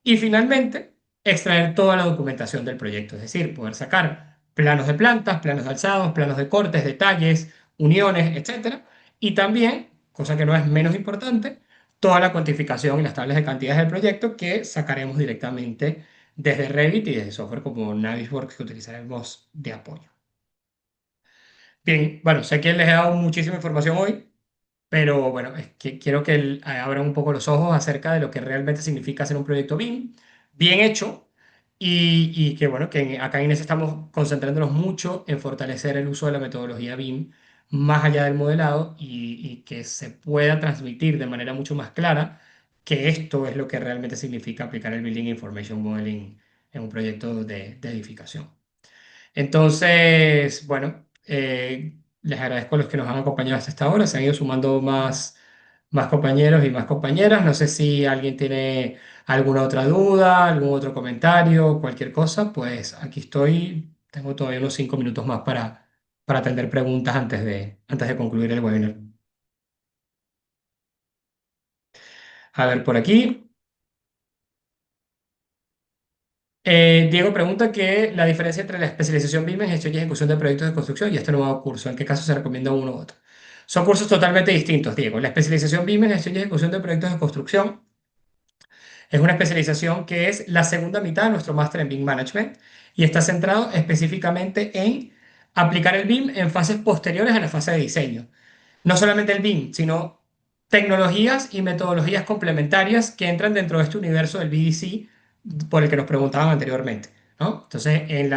y finalmente extraer toda la documentación del proyecto, es decir, poder sacar planos de plantas, planos de alzados, planos de cortes, detalles, uniones, etcétera, y también, cosa que no es menos importante, toda la cuantificación y las tablas de cantidades del proyecto que sacaremos directamente desde Revit y desde software como Navisworks que utilizaremos de apoyo. Bien, bueno, sé que les he dado muchísima información hoy, pero bueno, es que quiero que abran un poco los ojos acerca de lo que realmente significa hacer un proyecto BIM bien hecho y que bueno, que acá en Inés estamos concentrándonos mucho en fortalecer el uso de la metodología BIM más allá del modelado y que se pueda transmitir de manera mucho más clara que esto es lo que realmente significa aplicar el Building Information Modeling en un proyecto de edificación. Entonces, bueno, les agradezco a los que nos han acompañado hasta esta hora. Se han ido sumando más compañeros y más compañeras. No sé si alguien tiene alguna otra duda, algún otro comentario, cualquier cosa, pues aquí estoy. Tengo todavía unos 5 minutos más para atender preguntas antes de concluir el webinar. A ver, por aquí. Diego pregunta que la diferencia entre la especialización BIM en gestión y ejecución de proyectos de construcción y este nuevo curso, ¿en qué caso se recomienda uno u otro? Son cursos totalmente distintos, Diego. La especialización BIM en gestión y ejecución de proyectos de construcción es una especialización que es la segunda mitad de nuestro máster en BIM Management y está centrado específicamente en aplicar el BIM en fases posteriores a la fase de diseño. No solamente el BIM, sino tecnologías y metodologías complementarias que entran dentro de este universo del BDC por el que nos preguntaban anteriormente, ¿no? Entonces, en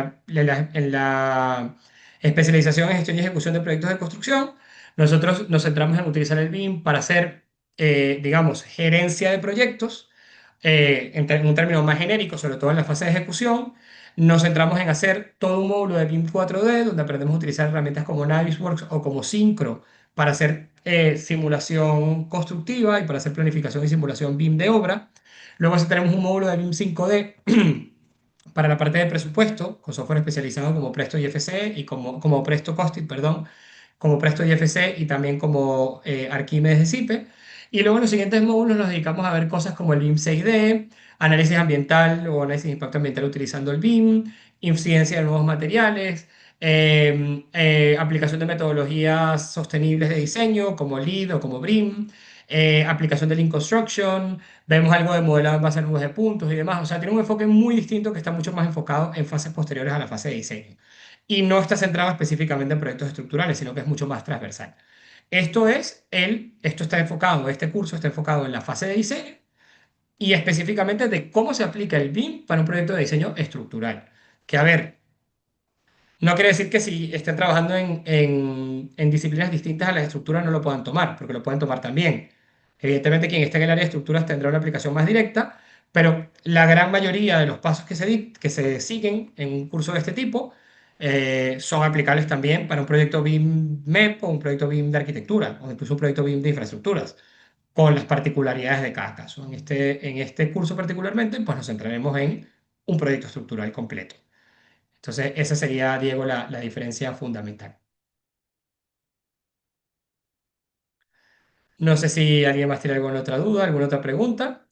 la especialización en gestión y ejecución de proyectos de construcción, nosotros nos centramos en utilizar el BIM para hacer, digamos, gerencia de proyectos, en un término más genérico, sobre todo en la fase de ejecución. Nos centramos en hacer todo un módulo de BIM 4D, donde aprendemos a utilizar herramientas como Navisworks o como Syncro para hacer simulación constructiva y para hacer planificación y simulación BIM de obra. Luego tenemos un módulo de BIM 5D para la parte de presupuesto, con software especializado como Presto IFC y como Presto Costing, perdón, como Presto IFC y también como Arquímedes de CIPE. Y luego en los siguientes módulos nos dedicamos a ver cosas como el BIM 6D, análisis ambiental o análisis de impacto ambiental utilizando el BIM, incidencia de nuevos materiales, aplicación de metodologías sostenibles de diseño como LEED o como BREEAM, aplicación de Lean Construction, vemos algo de modelado en base a nubes de puntos y demás. O sea, tiene un enfoque muy distinto que está mucho más enfocado en fases posteriores a la fase de diseño. Y no está centrado específicamente en proyectos estructurales, sino que es mucho más transversal. Esto está enfocado, este curso está enfocado en la fase de diseño y específicamente de cómo se aplica el BIM para un proyecto de diseño estructural. Que a ver, no quiere decir que si estén trabajando en disciplinas distintas a la estructura no lo puedan tomar, porque lo pueden tomar también. Evidentemente, quien esté en el área de estructuras tendrá una aplicación más directa, pero la gran mayoría de los pasos que se siguen en un curso de este tipo son aplicables también para un proyecto BIM MEP o un proyecto BIM de arquitectura o incluso un proyecto BIM de infraestructuras, con las particularidades de cada caso. En este curso particularmente, pues nos centraremos en un proyecto estructural completo. Entonces, esa sería, Diego, la diferencia fundamental. No sé si alguien más tiene alguna otra duda, alguna otra pregunta.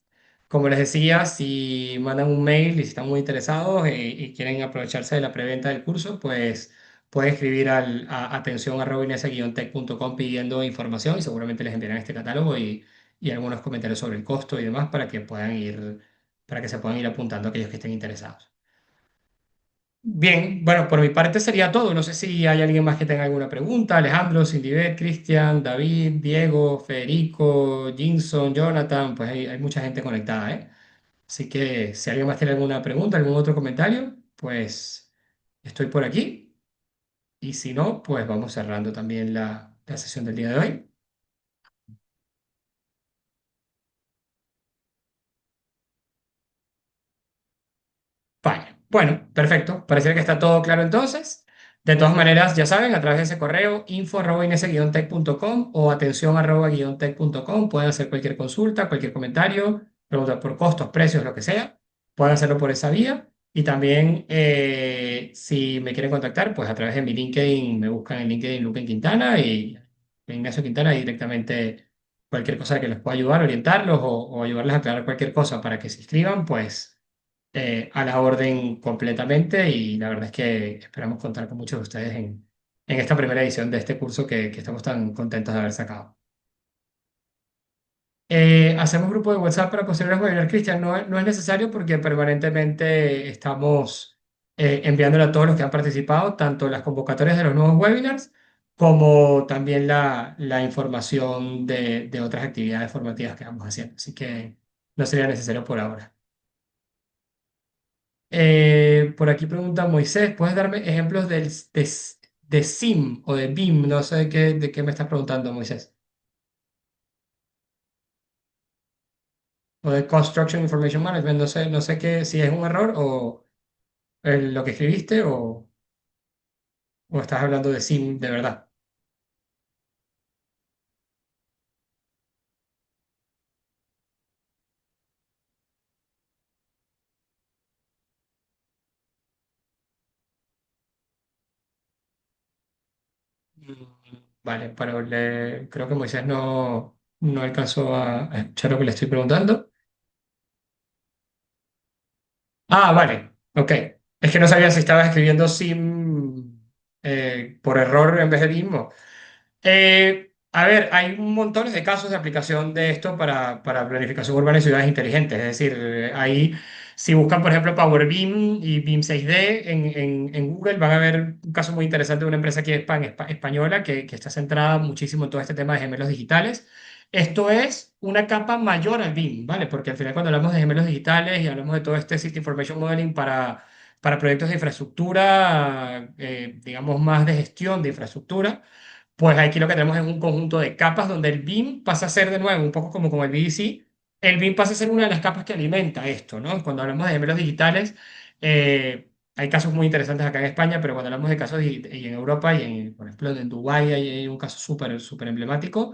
Como les decía, si mandan un mail y si están muy interesados y quieren aprovecharse de la preventa del curso, pues pueden escribir a atención@inesa-tech.com pidiendo información y seguramente les enviarán este catálogo y algunos comentarios sobre el costo y demás para que puedan ir, para que se puedan ir apuntando aquellos que estén interesados. Bien, bueno, por mi parte sería todo. No sé si hay alguien más que tenga alguna pregunta. Alejandro, Cindyvet, Cristian, David, Diego, Federico, Jinson, Jonathan, pues hay mucha gente conectada, ¿eh? Así que si alguien más tiene alguna pregunta, algún otro comentario, pues estoy por aquí. Y si no, pues vamos cerrando también la sesión del día de hoy. Vale, bueno, perfecto. Parece que está todo claro entonces. De todas maneras, ya saben, a través de ese correo info@ins-tech.com o atención@tech.com pueden hacer cualquier consulta, cualquier comentario, preguntar por costos, precios, lo que sea. Pueden hacerlo por esa vía. Y también, si me quieren contactar, pues a través de mi LinkedIn, me buscan en LinkedIn Luquen Quintana y Ignacio Quintana y directamente cualquier cosa que les pueda ayudar, orientarlos o ayudarles a aclarar cualquier cosa para que se inscriban, pues a la orden completamente y la verdad es que esperamos contar con muchos de ustedes en esta primera edición de este curso que estamos tan contentos de haber sacado. Hacemos grupo de WhatsApp para posteriores webinars, Cristian. No es necesario porque permanentemente estamos enviándole a todos los que han participado, tanto las convocatorias de los nuevos webinars como también la información de otras actividades formativas que vamos haciendo. Así que no sería necesario por ahora. Por aquí pregunta Moisés, ¿puedes darme ejemplos de SIM o de BIM? No sé de qué me estás preguntando, Moisés. O de Construction Information Management, no sé si es un error o lo que escribiste o estás hablando de SIM de verdad. Mm, Vale, pero creo que Moisés no alcanzó a escuchar lo que le estoy preguntando. Ah, vale, ok. Es que no sabía si estabas escribiendo SIM por error en vez de BIM. A ver, hay un montón de casos de aplicación de esto para planificación urbana y ciudades inteligentes. Es decir, ahí, si buscan, por ejemplo, Power BIM y BIM 6D en Google, van a ver un caso muy interesante de una empresa aquí española que está centrada muchísimo en todo este tema de gemelos digitales. Esto es una capa mayor al BIM, ¿vale? Porque al final, cuando hablamos de gemelos digitales y hablamos de todo este System Information Modeling para proyectos de infraestructura, digamos, más de gestión de infraestructura pues aquí lo que tenemos es un conjunto de capas donde el BIM pasa a ser de nuevo, un poco como con el BDC, el BIM pasa a ser una de las capas que alimenta esto, ¿no? Cuando hablamos de gemelos digitales, hay casos muy interesantes acá en España, pero cuando hablamos de casos y en Europa y por ejemplo, en Dubái hay un caso súper emblemático.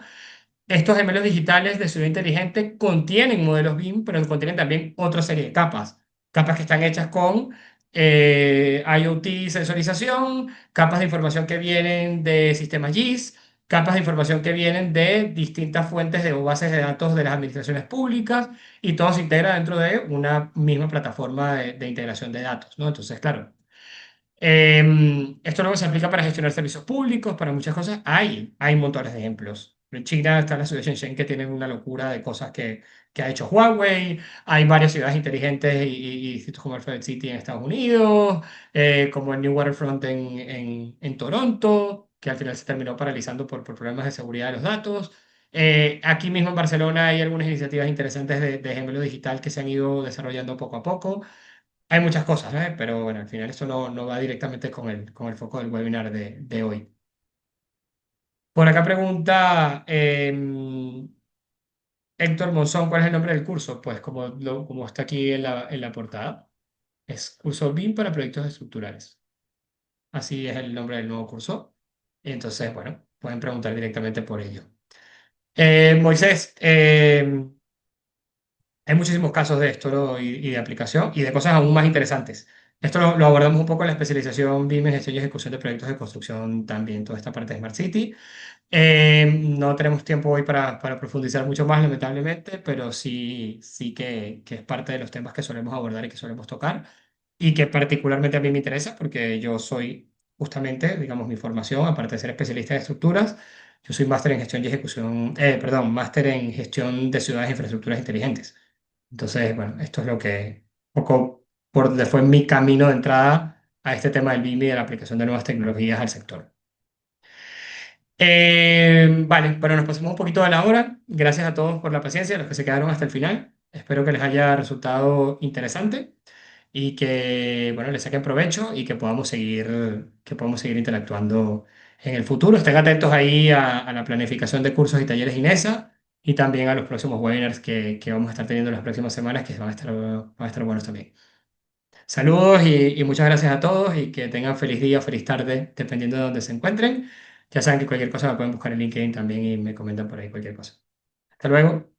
Estos gemelos digitales de ciudad inteligente contienen modelos BIM, pero contienen también otra serie de capas. Capas que están hechas con IoT sensorización, capas de información que vienen de sistemas GIS, capas de información que vienen de distintas fuentes de o bases de datos de las administraciones públicas, y todo se integra dentro de una misma plataforma de integración de datos, ¿no? Entonces, claro. Esto luego se aplica para gestionar servicios públicos, para muchas cosas. Hay montones de ejemplos. En China está la ciudad de Shenzhen que tiene una locura de cosas que ha hecho Huawei. Hay varias ciudades inteligentes y sitios como Alphabet City en Estados Unidos, como el New Waterfront en Toronto, que al final se terminó paralizando por problemas de seguridad de los datos. Aquí mismo en Barcelona hay algunas iniciativas interesantes de gemelo digital que se han ido desarrollando poco a poco. Hay muchas cosas, ¿eh? Pero bueno, al final esto no va directamente con el foco del webinar de hoy. Por acá pregunta Héctor Monzón, ¿cuál es el nombre del curso? Pues como está aquí en la portada, es curso BIM para proyectos estructurales. Así es el nombre del nuevo curso. Entonces, bueno, pueden preguntar directamente por ello. Moisés, Hay muchísimos casos de esto, ¿no? y de aplicación y de cosas aún más interesantes. Esto lo abordamos un poco en la especialización BIM en gestión y ejecución de proyectos de construcción también, toda esta parte de Smart City. No tenemos tiempo hoy para profundizar mucho más, lamentablemente, pero sí, sí que es parte de los temas que solemos abordar y que solemos tocar y que particularmente a mí me interesa porque yo soy justamente, digamos, mi formación, aparte de ser especialista en estructuras, yo soy máster en gestión y ejecución, perdón, máster en gestión de ciudades e infraestructuras inteligentes. Entonces, bueno, esto es lo que poco por donde fue mi camino de entrada a este tema del BIM y de la aplicación de nuevas tecnologías al sector. Vale, bueno, nos pasamos un poquito de la hora. Gracias a todos por la paciencia, a los que se quedaron hasta el final. Espero que les haya resultado interesante y que, bueno, les saquen provecho y que podamos seguir interactuando en el futuro. Estén atentos ahí a la planificación de cursos y talleres INESA y también a los próximos webinars que vamos a estar teniendo las próximas semanas, que van a estar buenos también. Saludos y muchas gracias a todos y que tengan feliz día o feliz tarde, dependiendo de dónde se encuentren. Ya saben que cualquier cosa me pueden buscar en LinkedIn también y me comentan por ahí cualquier cosa. Hasta luego.